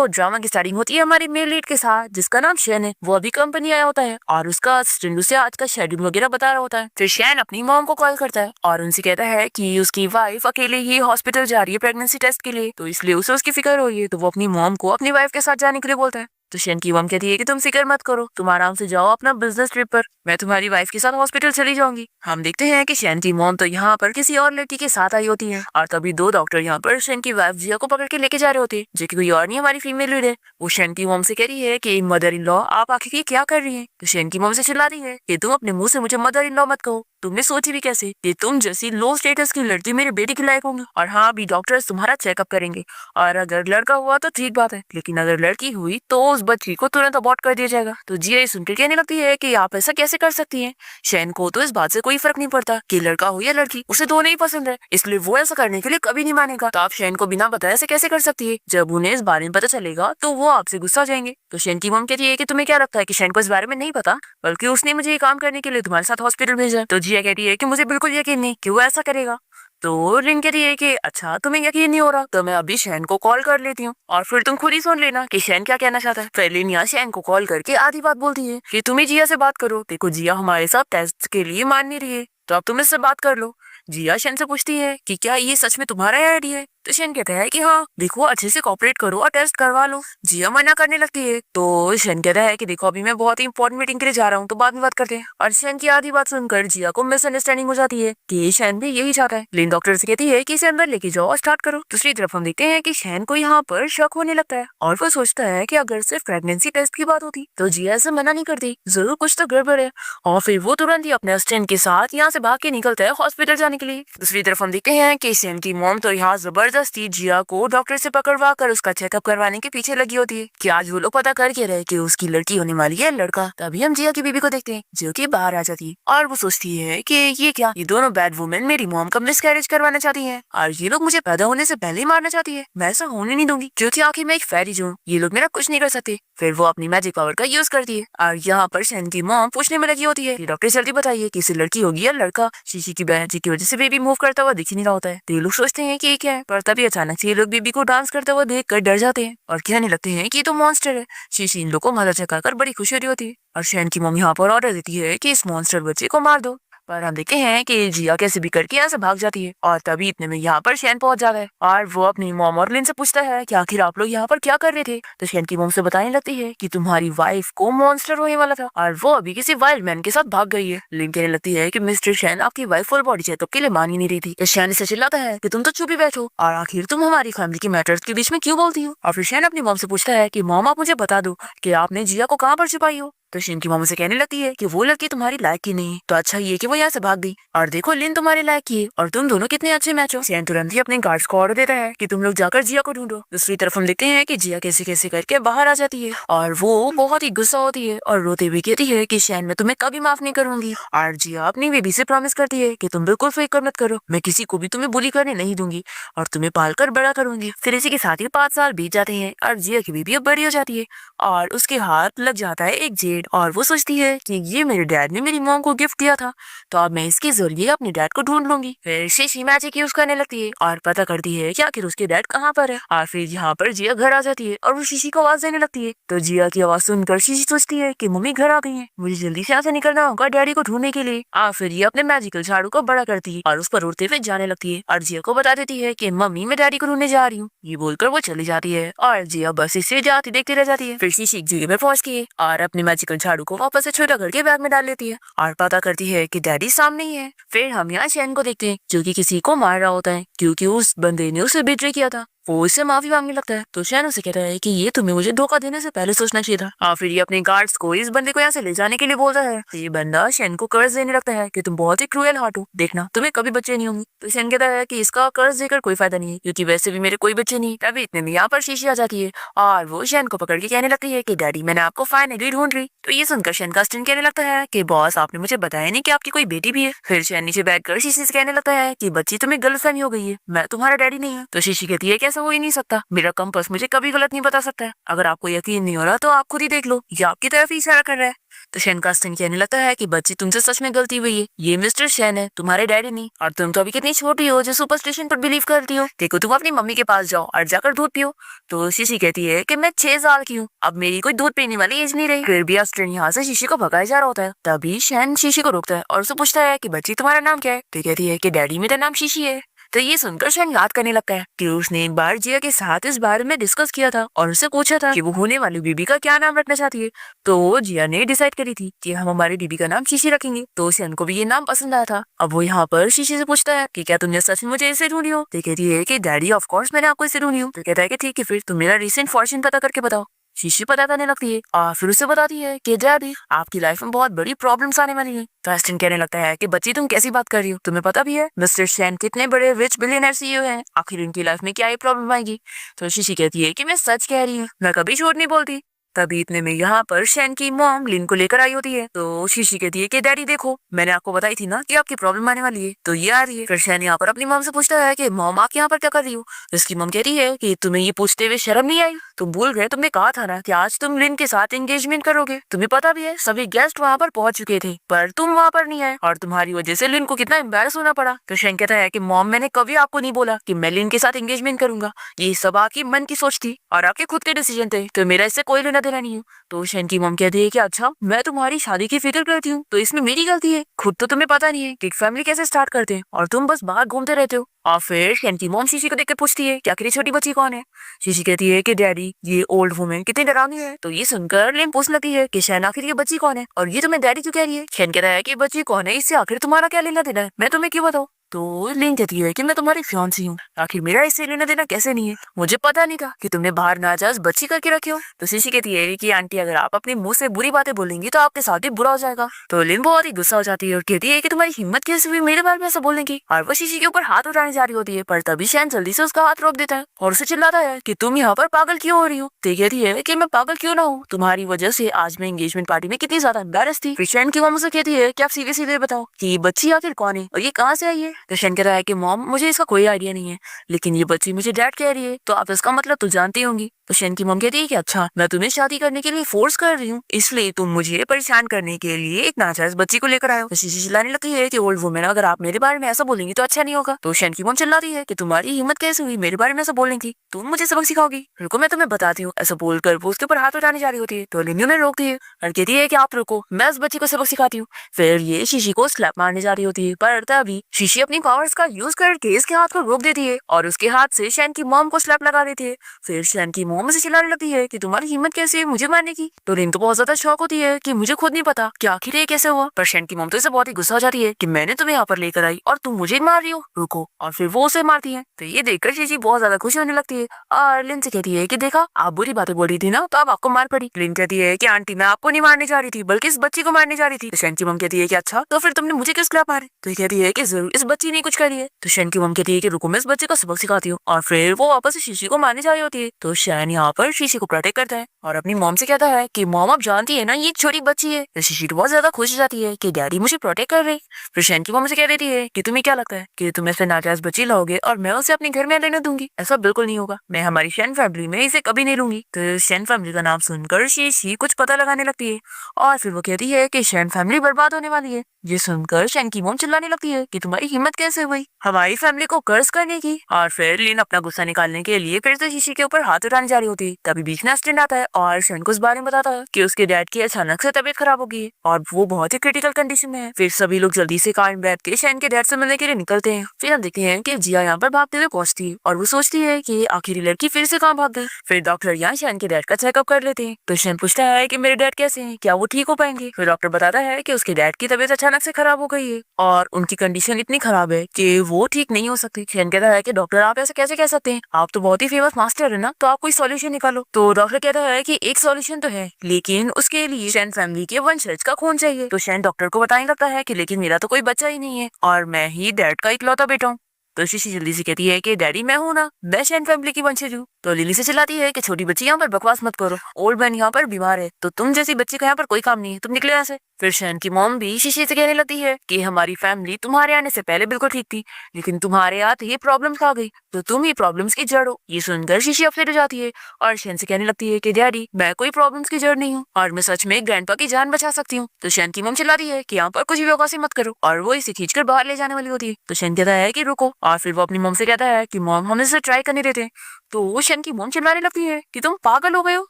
तो ड्रामा की स्टार्टिंग होती है हमारी मेल लीड के साथ, जिसका नाम शैन है। वो अभी कंपनी आया होता है और उसका असिस्टेंट उसे आज का शेड्यूल वगैरह बता रहा होता है। फिर शैन अपनी मॉम को कॉल करता है और उनसे कहता है कि उसकी वाइफ अकेले ही हॉस्पिटल जा रही है प्रेगनेंसी टेस्ट के लिए, तो इसलिए उसे उसकी फिक्र हो रही है। तो वो अपनी मॉम को अपनी वाइफ के साथ जाने के लिए बोलता है। तो शैन की मॉम कहती है कि तुम फिक्र मत करो, तुम आराम से जाओ अपना बिजनेस ट्रिप पर, मैं तुम्हारी वाइफ के साथ हॉस्पिटल चली जाऊंगी। हम देखते हैं कि शैन की मॉम तो यहाँ पर किसी और लड़की के साथ आई होती है और तभी दो डॉक्टर यहाँ पर शैन की वाइफ जिया को पकड़ के लेके जा रहे होते हैं, जो कि कोई और नहीं हमारी फीमेल लीड है। वो शैन की मॉम से कह रही है कि मदर इन लॉ आप आखिर ये क्या कर रही है। तो शैन की मॉम से चिल्ला रही है कि तुम अपने मुंह से मुझे मदर इन लॉ मत कहो, तुमने सोची भी कैसे कि तुम जैसी लो स्टेटस की लड़की मेरे बेटे के लायक होंगी। और हाँ, अभी डॉक्टर्स तुम्हारा चेकअप करेंगे और अगर लड़का हुआ तो ठीक बात है, लेकिन अगर लड़की हुई तो उस बच्ची को तुरंत अबॉर्ट कर दिया जाएगा। तो जिया ये सुनकर कहने लगती है कि आप ऐसा कैसे कर सकती हैं। शैन को तो इस बात से कोई फर्क नहीं पड़ता कि लड़का हो या लड़की, उसे दोनों ही पसंद है, इसलिए वो ऐसा करने के लिए कभी नहीं मानेगा। तो आप शैन को बिना बताए ऐसे कैसे कर सकती है। जब उन्हें इस बारे में पता चलेगा तो वो आपसे गुस्सा हो जाएंगे। तो शैन की मॉम कहती है कि तुम्हें क्या लगता है कि शैन को इस बारे में नहीं पता, बल्कि उसने मुझे ये काम करने के लिए तुम्हारे साथ हॉस्पिटल भेजा। तो जिया कहती है कि मुझे बिल्कुल यकीन नहीं कि वो ऐसा करेगा। तो रिन कहती है कि अच्छा तुम्हें यकीन नहीं हो रहा, तो मैं अभी शैन को कॉल कर लेती हूँ और फिर तुम खुद ही सुन लेना कि शैन क्या कहना चाहता है। फिर लिन यहाँ शैन को कॉल करके आधी बात बोलती है कि तुम ही जिया से बात करो, देखो जिया हमारे साथ टेस्ट के लिए मान नहीं रही है, तो अब तुम इससे बात कर लो। जिया शैन से पूछती है कि क्या ये सच में तुम्हारा आइडिया है। तो शैन कहता है कि हाँ, देखो अच्छे से कोऑपरेट करो और टेस्ट करवा लो। जिया मना करने लगती है। तो शैन कहता है कि देखो अभी मैं बहुत ही इंपॉर्टेंट मीटिंग के लिए जा रहा हूँ, तो बाद में बात करते हैं। और शैन की आधी बात सुनकर जिया को मिसअंडरस्टैंडिंग हो जाती है कि शैन भी यही चाहता है। लिन डॉक्टर से कहती है कि इसे अंदर लेके जाओ और स्टार्ट करो। दूसरी तरफ हम देखते हैं कि शैन को यहाँ पर शक होने लगता है और वो सोचता है कि अगर सिर्फ प्रेगनेंसी टेस्ट की बात होती तो जिया से मना नहीं करती, जरूर कुछ तो गड़बड़ है। और फिर वो तुरंत ही अपने असिस्टेंट के साथ यहाँ से भाग के निकलता है हॉस्पिटल जाने के लिए। दूसरी तरफ हम देखते हैं कि शैन की मॉम तो यहाँ जबरदस्ती जिया को डॉक्टर से पकड़वा कर उसका चेकअप करवाने के पीछे लगी होती है कि आज वो लोग पता करके रहे कि उसकी लड़की होने वाली है लड़का। तभी हम जिया की बीबी को देखते हैं जो कि बाहर आ जाती है और वो सोचती है कि ये क्या, ये दोनों बैड वुमेन मेरी मॉम का मिसकैरेज करवाना चाहती है और ये लोग मुझे पैदा होने से पहले ही मारना चाहती है। मैं ऐसा होने नहीं दूंगी, क्योंकि आखिर मैं एक फेरी हूँ, ये लोग मेरा कुछ नहीं कर सकते। फिर वो अपनी मैजिक पावर का यूज करती है और यहाँ पर शैन की मॉम पूछने में लगी होती है कि डॉक्टर जल्दी बताइए कि इसे लड़की होगी या लड़का। शीशी की बहन की वजह से बेबी मूव करता हुआ दिख ही नहीं रहा होता है, तो ये लोग सोचते हैं कि ये क्या है, पर तभी अचानक से ये लोग बेबी को डांस करता हुआ देख कर डर जाते हैं और कहने लगते हैं कि ये तो मॉन्स्टर है। शीशी इन लोग को माथा चकाकर बड़ी खुशी हो रही होती है और शैन की मॉम यहाँ पर ऑर्डर देती है कि इस मॉन्स्टर बच्चे को मार दो। पर हम देखते हैं कि जिया कैसे भी करके यहाँ से भाग जाती है और तभी इतने में यहाँ पर शैन पहुंच जाता है और वो अपनी मॉम और लिन से पूछता है कि आखिर आप लोग यहाँ पर क्या कर रहे थे। तो शैन की मॉम से बताने लगती है कि तुम्हारी वाइफ को मॉन्स्टर होने वाला था और वो अभी किसी वाइल्ड मैन के साथ भाग गई है। लिन कहने लगती है कि मिस्टर शैन आपकी वाइफ फुल बॉडी चेकअप के लिए मान ही नहीं रही थी। तो शैन इसे चिल्लाता है कि तुम तो चुप ही बैठो और आखिर तुम हमारी फैमिली के मैटर्स के बीच में क्यों बोलती हो। और फिर शैन अपनी मॉम से पूछता है कि मॉम आप मुझे बता दो कि आपने जिया को कहाँ पर छुपाई हो। तो शैन की मॉम से कहने लगती है कि वो लड़की तुम्हारी लायक की नहीं, तो अच्छा ये कि वो यहाँ से भाग गई और देखो लिन तुम्हारे लायक की है और तुम दोनों कितने अच्छे मैच हो। शैन तुरंत ही अपने गार्ड्स को ऑर्डर देता है कि तुम लोग जाकर जिया को ढूंढो। दूसरी तरफ हम देखते हैं कि जिया कैसे कैसे करके बाहर आ जाती है और वो बहुत ही गुस्सा होती है और रोते हुए कहती है कि शैन मैं तुम्हें कभी माफ नहीं करूंगी। और जिया अपनी बेबी से प्रॉमिस करती है कि तुम बिल्कुल फिक्र मत करो, मैं किसी को भी तुम्हें बुली करने नहीं दूंगी और तुम्हें पालकर बड़ा करूंगी। फिर इसी के साथ ही 5 साल बीत जाते हैं और जिया की बेबी अब बड़ी हो जाती है और उसके हाथ लग जाता है एक जेड और वो सोचती है कि ये मेरे डैड ने मेरी मॉम को गिफ्ट दिया था, तो अब मैं इसके जरिए अपने डैड को ढूंढ लूंगी। फिर शीशी मैजिक यूज करने लगती है और पता करती है कि आखिर उसके डैड कहाँ पर है और फिर यहाँ पर जिया घर आ जाती है और वो शीशी को आवाज देने लगती है। तो जिया की आवाज सुनकर शीशी सोचती है कि मम्मी घर आ गई है, मुझे जल्दी से यहाँ से निकलना होगा डैडी को ढूंढने के लिए। और फिर ये अपने मैजिकल झाड़ू को बड़ा करती है और उस पर उड़ते हुए जाने लगती है और जिया को बता देती है कि मम्मी मैं डैडी को ढूंढने जा रही हूँ। ये बोलकर वो चली जाती है और जिया बस इसे जाती देखती रह जाती है। फिर शीशी एक जगह में पहुंचती है और अपने मैजिकल झाड़ू को वापस से छोटा करके बैग में डाल लेती है और पता करती है कि डैडी सामने ही है। फिर हम यहाँ शैन को देखते हैं जो कि किसी को मार रहा होता है क्योंकि उस बंदे ने उसे बिट्रे किया था। वो इससे माफी मांगने लगता है तो शैन उसे कहता है कि ये तुम्हें मुझे धोखा देने से पहले सोचना चाहिए था। और फिर ये अपने गार्ड्स को इस बंदे को यहाँ से ले जाने के लिए बोलता है। तो ये बंदा शैन को कर्ज देने लगता है कि तुम बहुत ही क्रूएल हार्ट हो, देखना तुम्हें कभी बच्चे नहीं होंगे। तो शैन कहता है कि इसका कर्ज देकर कोई फायदा नहीं है क्योंकि वैसे भी मेरे कोई बच्चे नहीं। तभी इतने में यहाँ पर शीशी आ जाती है और वो शैन को पकड़ के कहने लगती है कि डैडी मैंने आपको फाइनली ढूंढ ली। तो ये सुनकर शैन का असिस्टेंट कहने लगता है कि बॉस आपने मुझे बताया नहीं कि आपकी कोई बेटी भी है। फिर शैन नीचे बैठकर शीशी से कहने लगता है कि बच्ची तुम्हें गलतफहमी हो गई है, मैं तुम्हारा डैडी नहीं हूँ। तो शीशी कहती है कि ऐसा हो ही नहीं सकता, मेरा कंपास मुझे कभी गलत नहीं बता सकता है। अगर आपको यकीन नहीं हो रहा तो आप खुद ही देख लो, ये आपकी तरफ ही इशारा कर रहा है। तो शेन कास्टन कहने लगता है कि बच्ची तुमसे सच में गलती हुई है, ये मिस्टर शेन है, तुम्हारे डैडी नहीं, और तुम तो अभी कितनी छोटी हो जो सुपरस्टिशन पर बिलीव करती हो। देखो तुम अपनी मम्मी के पास जाओ और जाकर दूध पियो। तो शीशी कहती है कि मैं 6 साल की हूँ, अब मेरी कोई दूध पीने वाली एज नहीं रही। फिर भी ऑस्ट्रेन यहाँ से शीशी को भगाया जा रहा होता है। तभी शेन शीशी को रोकता है और उससे पूछता है कि बच्ची तुम्हारा नाम क्या है। तो कहती है कि डैडी मेरा नाम शीशी है। तो ये सुनकर शेन याद करने लगता है कि उसने एक बार जिया के साथ इस बारे में डिस्कस किया था और उससे पूछा था कि वो होने वाली बेबी का क्या नाम रखना चाहती है। तो जिया ने डिसाइड करी थी कि हम हमारी बेबी का नाम शीशी रखेंगे। तो शेन को भी ये नाम पसंद आया था। अब वो यहाँ पर शीशी से पूछता है कि क्या तुमने सच में मुझे इसे ढूंढी हो। तो कहती है कि डैडी ऑफ कोर्स मैंने आपको इसे ढूंढी हो। तो कहता है कि ठीक है फिर तुम मेरा रिसेंट फॉर्च्यून पता करके बताओ। शीशी पता करने लगती है और फिर उसे बताती है कि डैडी आपकी लाइफ में बहुत बड़ी प्रॉब्लम्स आने वाली है। तो एस्टन कहने लगता है कि बच्ची तुम कैसी बात कर रही हो, तुम्हें पता भी है मिस्टर शेन कितने बड़े रिच बिलियनर सीईओ हैं, आखिर उनकी लाइफ में क्या ये प्रॉब्लम आएगी। तो शीशी कहती है कि मैं सच कह रही हूँ, मैं कभी झूठ नहीं बोलती। तभी इतने में यहाँ पर शेन की मॉम लिन को लेकर आई होती है। तो शीशी कहती है कि डैडी देखो मैंने आपको बताई थी ना कि आपकी प्रॉब्लिम आने वाली है, तो ये आ रही है। फिर शेन यहाँ पर अपनी मॉम से पूछता है कि मॉम आप यहाँ पर क्या कर रही हो। इसकी मॉम कहती है कि तुम्हें ये पूछते हुए शर्म नहीं आई, तुम भूल गए तुमने कहा था ना कि आज तुम लिन के साथ एंगेजमेंट करोगे। तुम्हें पता भी है सभी गेस्ट वहाँ पर पहुंच चुके थे पर तुम वहाँ पर नहीं आए और तुम्हारी वजह से लिन को कितना एम्बेरस होना पड़ा। तो शेन कहता है कि मॉम मैंने कभी आपको नहीं बोला कि मैं लिन के साथ एंगेजमेंट करूंगा, ये सब आपकी मन की सोच थी और आपके खुद के डिसीजन थे, तो मेरा इससे कोई लेना देना नहीं है। तो शेन की मॉम कहती है कि अच्छा मैं तुम्हारी शादी की फिक्र करती हूँ तो इसमें मेरी गलती है, खुद तो तुम्हें पता नहीं है कि फैमिली कैसे स्टार्ट करते हैं और तुम बस बाहर घूमते रहते हो। और फिर शेन की मॉम शीशी को देखकर पूछती है कि आखिर ये छोटी बच्ची कौन है। शीशी कहती है कि डैडी ये ओल्ड वुमेन कितनी डरावनी है। तो ये सुनकर लिन पूछ लगती है कि शेन आखिर ये बच्ची कौन है और ये तुम्हें डैडी क्यों कह रही है। शेन कहता है कि बच्ची कौन है इससे आखिर तुम्हारा क्या लेना देना है, मैं तुम्हें क्यों बताऊँ। तो लिन कहती है कि मैं तुम्हारी फियांसी हूँ, आखिर मेरा इससे लेना देना कैसे नहीं है, मुझे पता नहीं था कि तुमने बाहर नाजायज बच्ची करके रखी हो। तो शीशी कहती है कि आंटी अगर आप अपने मुंह से बुरी बातें बोलेंगी तो आपके साथ भी बुरा हो जाएगा। तो लिन बहुत ही गुस्सा हो जाती है और कहती है कि तुम्हारी हिम्मत कैसे हुई मेरे बारे में ऐसा बोलने की, और वो शीशी के ऊपर हाथ उठाने जा रही होती है पर तभी शेन जल्दी से उसका हाथ रोक देता है और उसे चिल्लाता है कि तुम यहाँ पर पागल क्यों हो रही हो। तो कहती है कि मैं पागल क्यों ना हूँ, तुम्हारी वजह से आज मैं एंगेजमेंट पार्टी में कितनी ज्यादा एम्बेरस थी। फिर शेन की मॉम उसे कहती है कि आप सीधे सीधे बताओ कि ये बच्ची आखिर कौन है और ये कहाँ से आई है। तो शेन कहता है कि मॉम मुझे इसका कोई आइडिया नहीं है, लेकिन ये बच्ची मुझे डैड कह रही है तो आप इसका मतलब तो जानती होंगी। तो शेन की मॉम कहती है कि अच्छा मैं तुम्हें शादी करने के लिए फोर्स कर रही हूँ, इसलिए तुम मुझे परेशान करने के लिए एक नाजायज बच्ची को लेकर आए हो। तो शीशी चिल्लाने लगती है कि ओल्ड वुमेन अगर आप मेरे बारे में ऐसा बोलेंगी तो अच्छा नहीं होगा। तो शेन की मॉम चिल्लाती है कि तुम्हारी हिम्मत कैसे हुई मेरे बारे में ऐसा बोलने की, तुम मुझे सबक सिखाओगी, रुको मैं तुम्हें बताती हूँ। ऐसा बोलकर वो उसके ऊपर हाथ उठाने जा रही होती है। तो लिन्यू ने रोकती है और कहती है कि आप रुको, मैं उस बच्ची को सबक सिखाती हूँ। फिर ये शीशी को स्लैप मारने जा रही होती है पर तभी शीशी अपनी पावर्स का यूज करके इसके हाथ को रोक देती है और उसके हाथ से शेन की मॉम को स्लैप लगा देती है। फिर शेन की मॉम उसे चिल्लाने लगती है कि तुम्हारी हिम्मत कैसे है मुझे मारने की। तो लिन तो बहुत ज्यादा शॉक होती है कि मुझे खुद नहीं पता कि आखिर ये कैसे हुआ। पर शेन की मॉम तो इसे बहुत ही गुस्सा हो जाती है कि मैंने तुम्हें यहाँ पर लेकर आई और तुम मुझे मार रही हो, रुको। और फिर वो उसे मारती है। तो ये देखकर शीशी बहुत ज्यादा खुश होने लगती है और लिन से कहती है कि देखा आप बुरी बातें बोल रही थी ना तो अब आपको मार पड़ी। लिन कहती है कि आंटी मैं आपको नहीं मारने जा रही थी बल्कि इस बच्ची को मारने जा रही थी। तो शेन की मॉम कहती है कि अच्छा तो फिर तुमने मुझे किस खिलाफ मारे। तो ये कहती है कि जरूर इस बच्ची ने कुछ कर है। तो शेन की मॉम कहती है कि रुको मैं इस बच्चे को सबक सिखाती हूँ और फिर वो वापस से शीशी को मारने जा रही होती है। तो शेन यहाँ पर शीशी को प्रोटेक्ट करता है और अपनी मॉम से कहता है कि मॉम आप जानती है ना ये छोटी बच्ची है। तो शीशी तो बहुत ज्यादा खुश हो जाती है कि डैडी मुझे प्रोटेक्ट कर रहे। फिर शेन की मॉम से कह देती है कि तुम्हें क्या लगता है कि तुम ऐसे नाजायज बच्ची लाओगे और मैं उसे अपने घर में रहने दूंगी, ऐसा बिल्कुल नहीं होगा, मैं हमारी शेन फैमिली में इसे कभी नहीं लूंगी। तो शेन फैमिली का नाम सुनकर शीशी कुछ पता लगाने लगती है और फिर वो कहती है कि शेन फैमिली बर्बाद होने वाली है। ये सुनकर शेन की मॉम चिल्लाने लगती है कि तुम्हारी हिम्मत कैसे हुई हमारी फैमिली को कर्ज करने की। और फिर लिन अपना गुस्सा निकालने के लिए फिर से शीशी के ऊपर हाथ उठाने जा रही होती है। तभी बीच में एस्टेंड आता है और शेन को इस बारे में बताता है कि उसके डैड की अचानक से तबीयत खराब हो गई है और वो बहुत ही क्रिटिकल कंडीशन में है। फिर सभी लोग जल्दी से कार में बैठ के शेन के डैड से मिलने के लिए निकलते हैं। फिर हम देखते हैं कि जिया यहाँ पर भागते हुए पहुंचती है और वो सोचती है कि आखिर ये लड़की फिर से कहाँ भाग गई। फिर डॉक्टर यहाँ शेन के डैड का चेकअप कर लेते हैं। तो शेन पूछता है कि मेरे डैड कैसे हैं, क्या वो ठीक हो पाएंगे। फिर डॉक्टर बताता है कि उसके डैड की तबीयत अचानक से खराब हो गई है और उनकी कंडीशन इतनी खराब है कि वो ठीक नहीं हो सकती। शेन कहता है कि डॉक्टर आप ऐसे कैसे कह सकते हैं, आप तो बहुत ही फेमस मास्टर है ना, तो आप कोई सॉल्यूशन निकालो। तो डॉक्टर कहता है कि एक सॉल्यूशन तो है लेकिन उसके लिए शेन फैमिली के वंशज का खून चाहिए। तो शेन डॉक्टर को बताने लगता है कि लेकिन मेरा तो कोई बच्चा ही नहीं है और मैं ही डैड का इकलौता बेटा हूँ। तो शीशी जल्दी से कहती है कि डैडी मैं हूँ ना, मैं शेन फैमिली की वंशज हूँ। तो लिली से चिल्लाती है कि छोटी बच्ची यहाँ पर बकवास मत करो, ओल्ड मैन यहाँ पर बीमार है, तो तुम जैसी बच्ची का यहाँ पर कोई काम नहीं है, तुम निकले यहाँ से। फिर शैन की मॉम भी शीशी से कहने लगती है कि हमारी फैमिली तुम्हारे आने से पहले बिल्कुल ठीक थी, लेकिन तुम्हारे आते ही प्रॉब्लम्स आ गई, तो तुम ही प्रॉब्लम्स की जड़ हो। ये सुनकर शीशी अपसेट हो जाती है और शैन से कहने लगती है कि डैडी, मैं कोई प्रॉब्लम्स की जड़ नहीं हूँ और मैं सच में ग्रैंडपा की जान बचा सकती हूँ। तो शैन की मॉम चिल्लाती है कि यहाँ पर कुछ भी बकवासी मत करो और वो इसे खींचकर बाहर ले जाने वाली होती है। तो शैन कहता है कि रुको, और फिर वो अपनी मॉम से कहता है कि मॉम हम इसे ट्राई करने देते हैं। तो शैन की मॉम चिल्लाने लगती है कि तुम पागल हो गए हो,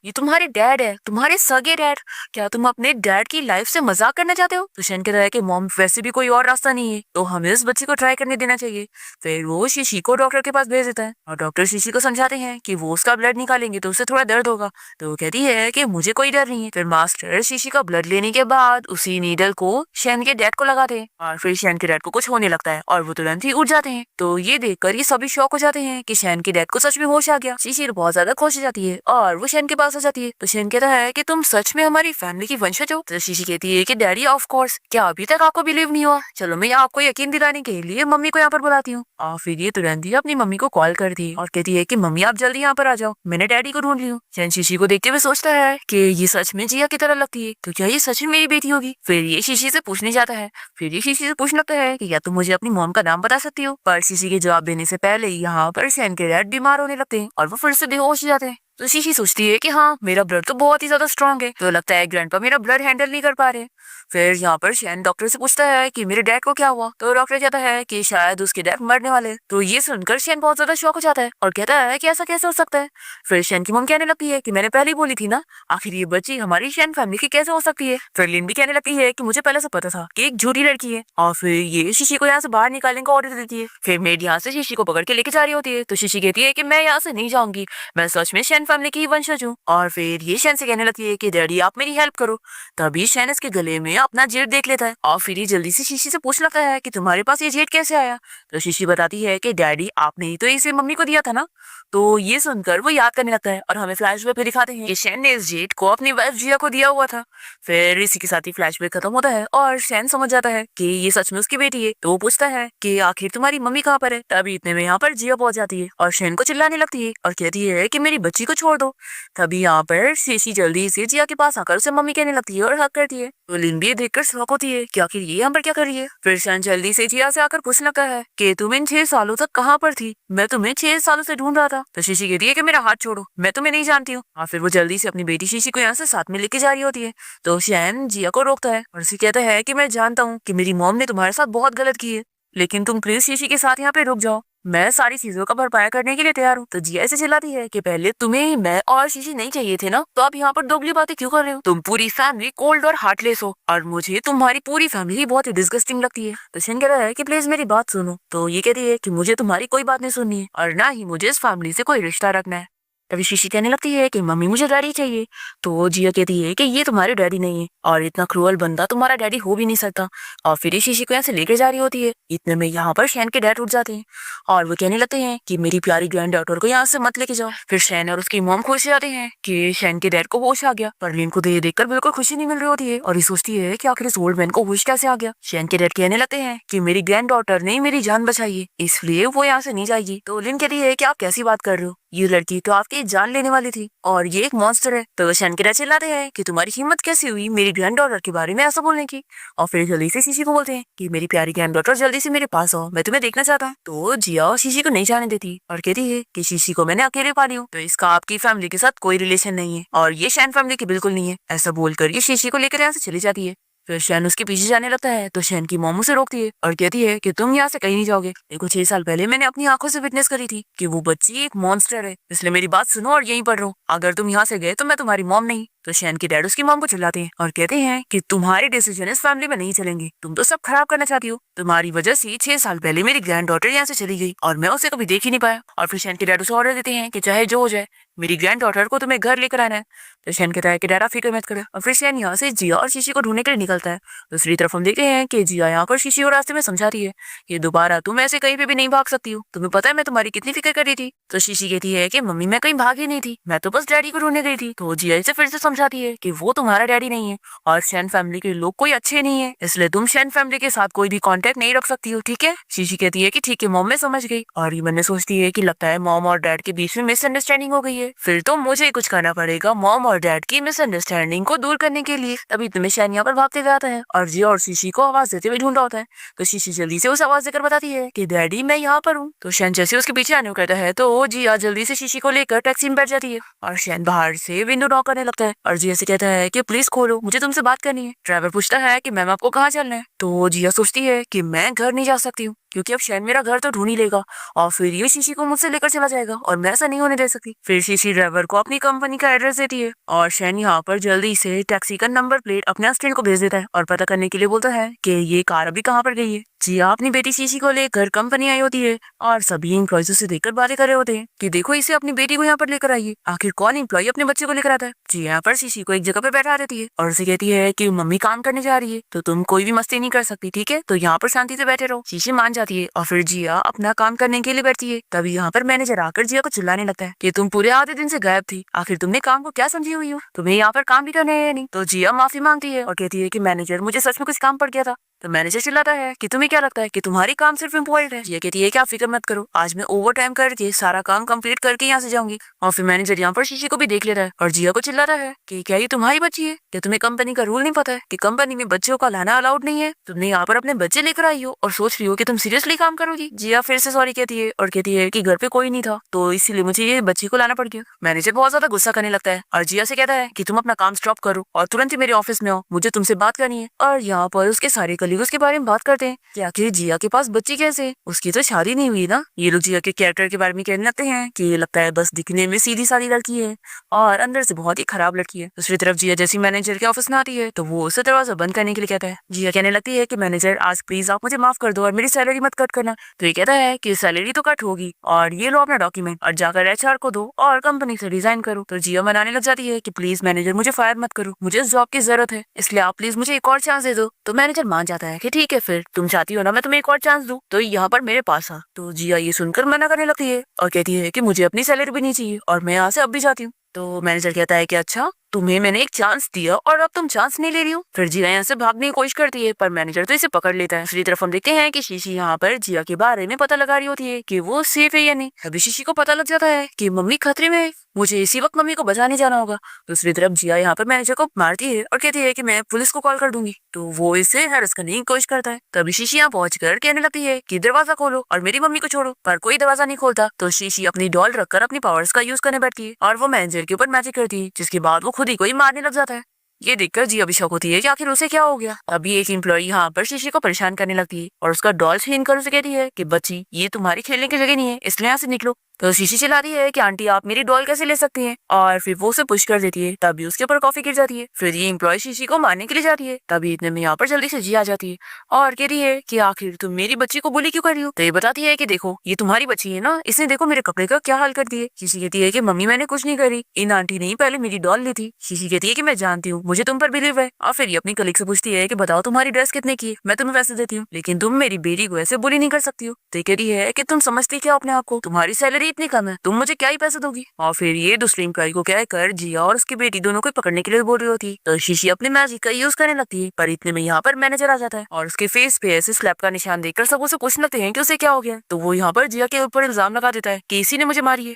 ये तुम्हारे डैड है, तुम्हारे सगे डैड, क्या तुम अपने डैड की लाइफ से मजाक करना चाहते हो। तो शैन कहता है कि मॉम वैसे भी कोई और रास्ता नहीं है, तो हमें इस बच्ची को ट्राई करने देना चाहिए। फिर वो शीशी को डॉक्टर के पास भेज देता है और डॉक्टर शीशी को समझाते हैं कि वो उसका ब्लड निकालेंगे तो उसे थोड़ा दर्द होगा। तो वो कहती है कि मुझे कोई डर नहीं है। फिर मास्टर शीशी का ब्लड लेने के बाद उसी नीडल को शैन के डैड को लगाते हैं और फिर शैन के डैड को कुछ होने लगता है और वो तुरंत ही उठ जाते हैं। तो ये देखकर ये सभी शॉक हो जाते हैं कि शैन के डैड को सच में होश आ गया। शीशी बहुत ज्यादा खुश हो जाती है और वो शैन के पास आ जाती है। तो शैन कहता है कि तुम सच में हमारी फैमिली की वंशज हो। तो शीशी कहती है कि डैडी ऑफ कोर्स, क्या अभी तक आपको बिलीव नहीं हुआ? चलो मैं आपको यकीन दिलाने के लिए मम्मी को यहाँ पर बुलाती हूँ। और फिर ये तुरंत ही अपनी मम्मी को कॉल करती है और कहती है कि मम्मी आप जल्दी यहाँ पर आ जाओ, मैंने डैडी को ढूंढ ली हूँ। शैन शीशी को देखते हुए सोचता है कि ये सच में जिया की तरह लगती है, तो क्या ये सच में मेरी बेटी होगी? फिर ये शीशी से पूछने जाता है। फिर ये शीशी से पूछने लगता है कि क्या तुम मुझे अपनी मॉम का नाम बता सकती हो? पर शीशी के जवाब देने से पहले यहाँ पर शैन के डैड बीमार होने लगते हैं और वो फिर से बेहोश हो जाते हैं। तो शीशी सोचती है कि हाँ, मेरा ब्लड तो बहुत ही ज्यादा स्ट्रांग है, तो लगता है ग्रैंडपा मेरा ब्लड हैंडल नहीं कर पा रहे। फिर यहाँ पर शैन डॉक्टर से पूछता है कि मेरे डैड को क्या हुआ? तो डॉक्टर कहता है कि शायद उसके डैड मरने वाले। तो ये सुनकर शैन बहुत ज्यादा शॉक हो जाता है और कहता है कि ऐसा कैसे हो सकता है? फिर शैन की मम कहने लगती है कि मैंने पहले बोली थी ना, आखिर ये बच्ची हमारी शैन फैमिली की कैसे हो सकती है? फिर लिन भी कहने लगती है कि मुझे पहले से पता था कि एक झूठी लड़की है। और फिर ये शीशी को यहाँ से बाहर निकालने का ऑर्डर देती है। फिर मेड यहाँ से शीशी को पकड़ के लेके जा रही होती है। तो शीशी कहती है कि मैं यहाँ से नहीं जाऊंगी, मैं सच में शैन फैमिली की ही वंशज हूँ। और फिर ये शैन से कहने लगती है कि डैडी आप मेरी हेल्प करो। तभी शैन इसके गले में अपना जेट देख लेता है और फिर ये जल्दी से शीशी से पूछ लगता है कि तुम्हारे पास ये जेट कैसे आया? तो शीशी बताती है कि डैडी आपने ही तो इसे मम्मी को दिया था ना। तो ये सुनकर वो याद करने लगता है और हमें फ्लैशबैक पे दिखाते हैं कि शैन ने इस जेट को अपनी वाइफ जिया को दिया हुआ था। फिर इसी के साथ ही फ्लैशबैक खत्म होता है और शैन समझ जाता है कि ये सच में उसकी बेटी है। तो वो पूछता है कि आखिर तुम्हारी मम्मी कहाँ पर है? तभी इतने में यहाँ पर जिया पहुंच जाती है और शैन को चिल्लाने लगती है और कहती है कि मेरी बच्ची को छोड़ दो। तभी यहाँ पर शीशी जल्दी से जिया के पास आकर उसे मम्मी कहने लगती है और हक करती है। तो लिन भी देखकर शॉक होती है कि आखिर ये यहाँ पर क्या कर रही है। फिर शैन जल्दी से जिया से आकर पूछने लगता है कि तुम इन 6 सालों तक कहाँ पर थी? मैं तुम्हें 6 सालों से ढूंढ रहा था। तो शीशी कहती है कि मेरा हाथ छोड़ो, मैं तुम्हें नहीं जानती हूँ। और फिर वो जल्दी से अपनी बेटी शीशी को यहाँ से साथ में लेके जा रही होती है। तो शैन जिया को रोकता है और उसे कहता है कि मैं जानता हूँ कि मेरी मॉम ने तुम्हारे साथ बहुत गलत की है, लेकिन तुम प्लीज शीशी के साथ यहाँ पे रुक जाओ, मैं सारी चीजों का भरपाया करने के लिए तैयार हूँ। तो जिया ऐसे चिल्लाती है कि पहले तुम्हें मैं और शीशी नहीं चाहिए थे ना, तो आप यहाँ पर दोगली बातें क्यों कर रहे हो? तुम पूरी फैमिली कोल्ड और हार्टलेस हो और मुझे तुम्हारी पूरी फैमिली बहुत ही डिस्गस्टिंग लगती है। तो शेन कह रहा है कि प्लीज मेरी बात सुनो। तो ये कहती है कि मुझे तुम्हारी कोई बात नहीं सुननी है और ना ही मुझे इस फैमिली से कोई रिश्ता रखना है। तभी शीशी कहने लगती है कि मम्मी मुझे डैडी चाहिए। तो जिया कहती है कि ये तुम्हारे डैडी नहीं है और इतना क्रूअल बंदा तुम्हारा डैडी हो भी नहीं सकता। और फिर ये शीशी को यहाँ से लेकर जा रही होती है। इतने में यहाँ पर शैन के डैड उठ जाते हैं और वो कहने लगते हैं कि मेरी प्यारी ग्रैंड डॉटर को यहाँ से मत लेके जाओ। फिर शैन और उसकी मॉम खुश हो जाते हैं कि शैन के डैड को होश आ गया, पर लिन को तो ये देखकर बिल्कुल खुशी नहीं मिल रही होती है और ये सोचती है कि आखिर इस ओल्ड मैन को होश कैसे आ गया। शैन के डैड कहने लगते हैं कि मेरी ग्रैंड डॉटर ने मेरी जान बचाई है, इसलिए वो यहाँ से नहीं जाएगी। तो लिन कहती है कि आप कैसी बात कर रहे हो, ये लड़की तो आपकी जान लेने वाली थी और ये एक मॉन्स्टर है। तो शैन के डैड चिल्लाते हैं कि तुम्हारी हिम्मत कैसी हुई मेरी ग्रैंड डॉटर के बारे में ऐसा बोलने की। और फिर जल्दी से शीशी को बोलते हैं कि मेरी प्यारी ग्रैंड डॉटर जल्दी से मेरे पास आओ, मैं तुम्हें देखना चाहता हूँ। तो जिया शीशी को नहीं जाने देती और कहती है कि शीशी को मैंने अकेले पाली हूँ, तो इसका आपकी फैमिली के साथ कोई रिलेशन नहीं है और ये शैन फैमिली की बिल्कुल नहीं है। ऐसा बोलकर ये शीशी को लेकर यहाँ से चली जाती है। फिर शैन उसके पीछे जाने लगता है तो शैन की मॉम उसे रोकती है और कहती है कि तुम यहाँ से कहीं नहीं जाओगे। देखो 6 साल पहले मैंने अपनी आंखों से विटनेस करी थी कि वो बच्ची एक मॉन्स्टर है, इसलिए मेरी बात सुनो और यहीं पर रहो। अगर तुम यहाँ से गए तो मैं तुम्हारी मॉम नहीं। तो शैन के डैड उसकी मॉम को चिल्लाते हैं और कहते हैं कि तुम्हारे डिसीजन इस फैमिली में नहीं चलेंगे, तुम तो सब खराब करना चाहती हो। तुम्हारी वजह से 6 साल पहले मेरी ग्रैंड डॉटर यहाँ से चली गई और मैं उसे कभी देख ही नहीं पाया। और फिर शैन के डैड उसे ऑर्डर देते हैं कि चाहे जो हो जाए मेरी ग्रैंड डॉटर को तुम्हें घर लेकर आना है। तो शैन कहता है कि डैड आप फिक्र मत करो। और फिर शैन यहाँ से जिया और शीशी को ढूंढने के लिए निकलता है। दूसरी तरफ हम देखते हैं कि जिया यहाँ पर शीशी को रास्ते में समझाती है कि दोबारा तुम ऐसे कहीं पे भी नहीं भाग सकती हो, तुम्हें पता है मैं तुम्हारी कितनी फिक्र कर रही थी। तो शीशी कहती है कि मम्मी मैं कहीं भागी नहीं थी, मैं तो बस डैडी को ढूंढने गई थी। तो जिया इसे फिर से समझाती है कि वो तुम्हारा डैडी नहीं है और शैन फैमिली के लोग कोई अच्छे नहीं है, इसलिए तुम शैन फैमिली के साथ कोई भी कांटेक्ट नहीं रख सकती हो, ठीक है। शीशी कहती है कि ठीक है मॉम, मैं समझ गई। और ये मैंने सोचती है कि लगता है मॉम और डैड के बीच में मिसअंडरस्टैंडिंग हो गई है, फिर तो मुझे कुछ करना पड़ेगा मॉम और डैड की मिसअंडरस्टैंडिंग को दूर करने के लिए। तभी तुम्हें शैन यहाँ पर भागते हुए आता है और जिया और शीशी को आवाज देते हुए ढूंढ रहा होता है। तो शीशी जल्दी से उस आवाज देकर बताती है कि डैडी मैं यहाँ पर हूँ। तो शैन जैसे उसके पीछे आने को कहता है तो जिया जल्दी से शीशी को लेकर टैक्सी में बैठ जाती है और शैन बाहर से विंडो नॉक करने लगता है और जिया से कहता है कि प्लीज खोलो, मुझे तुमसे बात करनी है। ड्राइवर पूछता है कि मैम आपको कहाँ चलना है। तो जिया सोचती है कि मैं घर नहीं जा सकती हूँ क्योंकि अब शैन मेरा घर तो ढूंढ ही लेगा और फिर ये शीशी को मुझसे लेकर चला जाएगा और मैं ऐसा नहीं होने दे सकती। फिर शीशी ड्राइवर को अपनी कंपनी का एड्रेस देती है और शैन यहाँ पर जल्दी से टैक्सी का नंबर प्लेट अपने असिस्टेंट को भेज देता है और पता करने के लिए बोलता है कि ये कार अभी कहाँ पर गई है। जिया अपनी बेटी शीशी को लेकर कंपनी आई होती है और सभी एम्प्लॉइज उसे देखकर बातें कर रहे होते हैं कि देखो इसे अपनी बेटी को यहाँ पर लेकर आइए, आखिर कौन एम्प्लॉय अपने बच्चे को लेकर आता है। जी यहाँ पर शीशी को एक जगह पे बैठा देती है और उसे कहती है कि मम्मी काम करने जा रही है तो तुम कोई भी मस्ती नहीं कर सकती, ठीक है, तो यहाँ पर शांति से बैठे रहो। शीशी मान जाती है और फिर जिया अपना काम करने के लिए बैठती है। तभी यहाँ पर मैनेजर आकर जिया को चिल्लाने लगता है कि तुम पूरे आधे दिन से गायब थी, आखिर तुमने काम को क्या समझी हुई हो, तुम्हें यहाँ पर काम भी करना है या नहीं। तो जिया माफी मांगती है और कहती है कि मैनेजर मुझे सच में कुछ काम पड़ गया था। तो मैनेजर चिल्लाता है कि तुम्हें क्या लगता है कि तुम्हारी काम सिर्फ इम्पोर्टेंट है। ये कहती है कि आप फिक्र मत करो, आज मैं ओवर टाइम करके सारा काम कंप्लीट करके यहाँ से जाऊंगी। और फिर मैनेजर यहाँ पर शीशी को भी देख लेता है और जिया को चिल्लाता है कि क्या ये तुम्हारी बच्ची है, क्या तुम्हें कंपनी का रूल नहीं पता है कि कंपनी में बच्चों का लाना अलाउड नहीं है, तुमने यहाँ पर अपने बच्चे लेकर आई हो और सोच रही हो कि तुम सीरियसली काम करोगी। जिया फिर से सॉरी कहती है और कहती है कि घर पे कोई नहीं था तो इसीलिए मुझे ये बच्ची को लाना पड़ गया। मैनेजर बहुत ज्यादा गुस्सा करने लगता है और जिया से कहता है कि तुम अपना काम स्टॉप करो और तुरंत ही मेरे ऑफिस में आओ, मुझे तुमसे बात करनी है। और यहाँ पर उसके सारे कलीग उसके बारे में बात करते हैं कि आखिर जिया के पास बच्ची कैसे है, उसकी तो शादी नहीं हुई ना। ये लोग जिया के कैरेक्टर के बारे में कहने लगते हैं कि ये लगता है बस दिखने में सीधी सादी लड़की है और अंदर से बहुत ही खराब लड़की है। दूसरी तरफ जिया जैसी मैनेजर के ऑफिस में आती है तो वो उसे दरवाजा बंद करने के लिए कहता है। जिया कहने लगती है कि मैनेजर आज प्लीज आप मुझे माफ कर दो और मेरी सैलरी मत कट करना। तो ये कहता है कि सैलरी तो कट होगी और ये लो अपना डॉक्यूमेंट और जाकर HR को दो और कंपनी से रिजाइन करो। तो जिया मनाने लग जाती है कि प्लीज मैनेजर मुझे फायर मत करो, मुझे इस जॉब की जरूरत है, इसलिए आप प्लीज मुझे एक और चांस दे दो। तो मैनेजर मान जाता है कि ठीक है फिर तुम चाहती हो ना मैं तुम्हें एक और चांस दूं तो यहाँ पर मेरे पास आ। तो जिया ये सुनकर मना करने लगती है और कहती है कि मुझे अपनी सैलरी भी नहीं चाहिए और मैं यहाँ से अब भी जाती हूँ। तो मैनेजर कहता है कि अच्छा तुम्हें मैंने एक चांस दिया और अब तुम चांस नहीं ले रही हो। फिर जिया यहाँ से भागने की कोशिश करती है पर मैनेजर तो इसे पकड़ लेता है। दूसरी तरफ हम देखते हैं कि शीशी यहाँ पर जिया के बारे में पता लगा रही होती है कि वो सेफ है या नहीं। अभी शीशी को पता लग जाता है कि मम्मी खतरे में है, मुझे इसी वक्त मम्मी को बचाने जाना होगा। दूसरी तरफ जिया यहाँ पर मैनेजर को मारती है और कहती है कि मैं पुलिस को कॉल कर दूंगी। तो वो इसे हैरेस करने की कोशिश करता है। तभी शीशी यहाँ पहुंचकर कहने लगती है कि दरवाजा खोलो और मेरी मम्मी को छोड़ो, पर कोई दरवाजा नहीं खोलता। तो शीशी अपनी डॉल रखकर अपनी पावर्स का यूज करने बैठती है और वो मैनेजर के ऊपर मैजिक करती है, जिसके बाद वो खुद ही को ही मारने लग जाता है। ये देखकर जिया भी शौक होती है कि आखिर उसे क्या हो गया। अभी एक एम्प्लॉय यहाँ पर शीशी को परेशान करने लगती है और उसका डॉल छीन कर उसे कहती है कि बच्ची ये तुम्हारी खेलने की जगह नहीं है, इसलिए यहाँ से निकलो। तो शीशी चिल्लाती है कि आंटी आप मेरी डॉल कैसे ले सकती हैं और फिर वो उसे पुश कर देती है। तभी उसके ऊपर कॉफी गिर जाती है। फिर ये एम्प्लॉय शीशी को मारने के लिए जाती है। तभी इतने में यहाँ पर जल्दी से जिया आ जाती है और कहती है कि आखिर तुम मेरी बच्ची को बुली क्यों कर रही हो। तो ये बताती है कि देखो ये तुम्हारी बच्ची है ना, इसने देखो मेरे कपड़े का क्या हाल कर दिए। शीशी कहती है कि मम्मी मैंने कुछ नहीं करी, इन आंटी ने पहले मेरी डॉल ली थी। शीशी कहती है कि मैं जानती हूँ, मुझे तुम पर बिलीव है। और फिर ये अपनी कलीग से पूछती है कि बताओ तुम्हारी ड्रेस कितने की है, मैं तुम्हें पैसे देती हूँ, लेकिन तुम मेरी बेटी को ऐसे बुली नहीं कर सकती हो। तो कहती है कि तुम समझती क्या अपने आप को, तुम्हारी सैलरी इतनी कम है, तुम मुझे क्या ही पैसे दोगी। और फिर ये दूसरी एम्प्लॉय को कहकर जिया और उसकी बेटी दोनों को पकड़ने के लिए बोल रही होती। तो शीशी अपने मैजिक का यूज करने लगती है, पर इतने में यहाँ पर मैनेजर आ जाता है और उसके फेस पे ऐसे स्लैप का निशान देखकर सब उसे पूछने लगते हैं कि उसे क्या हो गया। तो वो यहाँ पर जिया के ऊपर इल्जाम लगा देता है कि इसी ने मुझे मारी है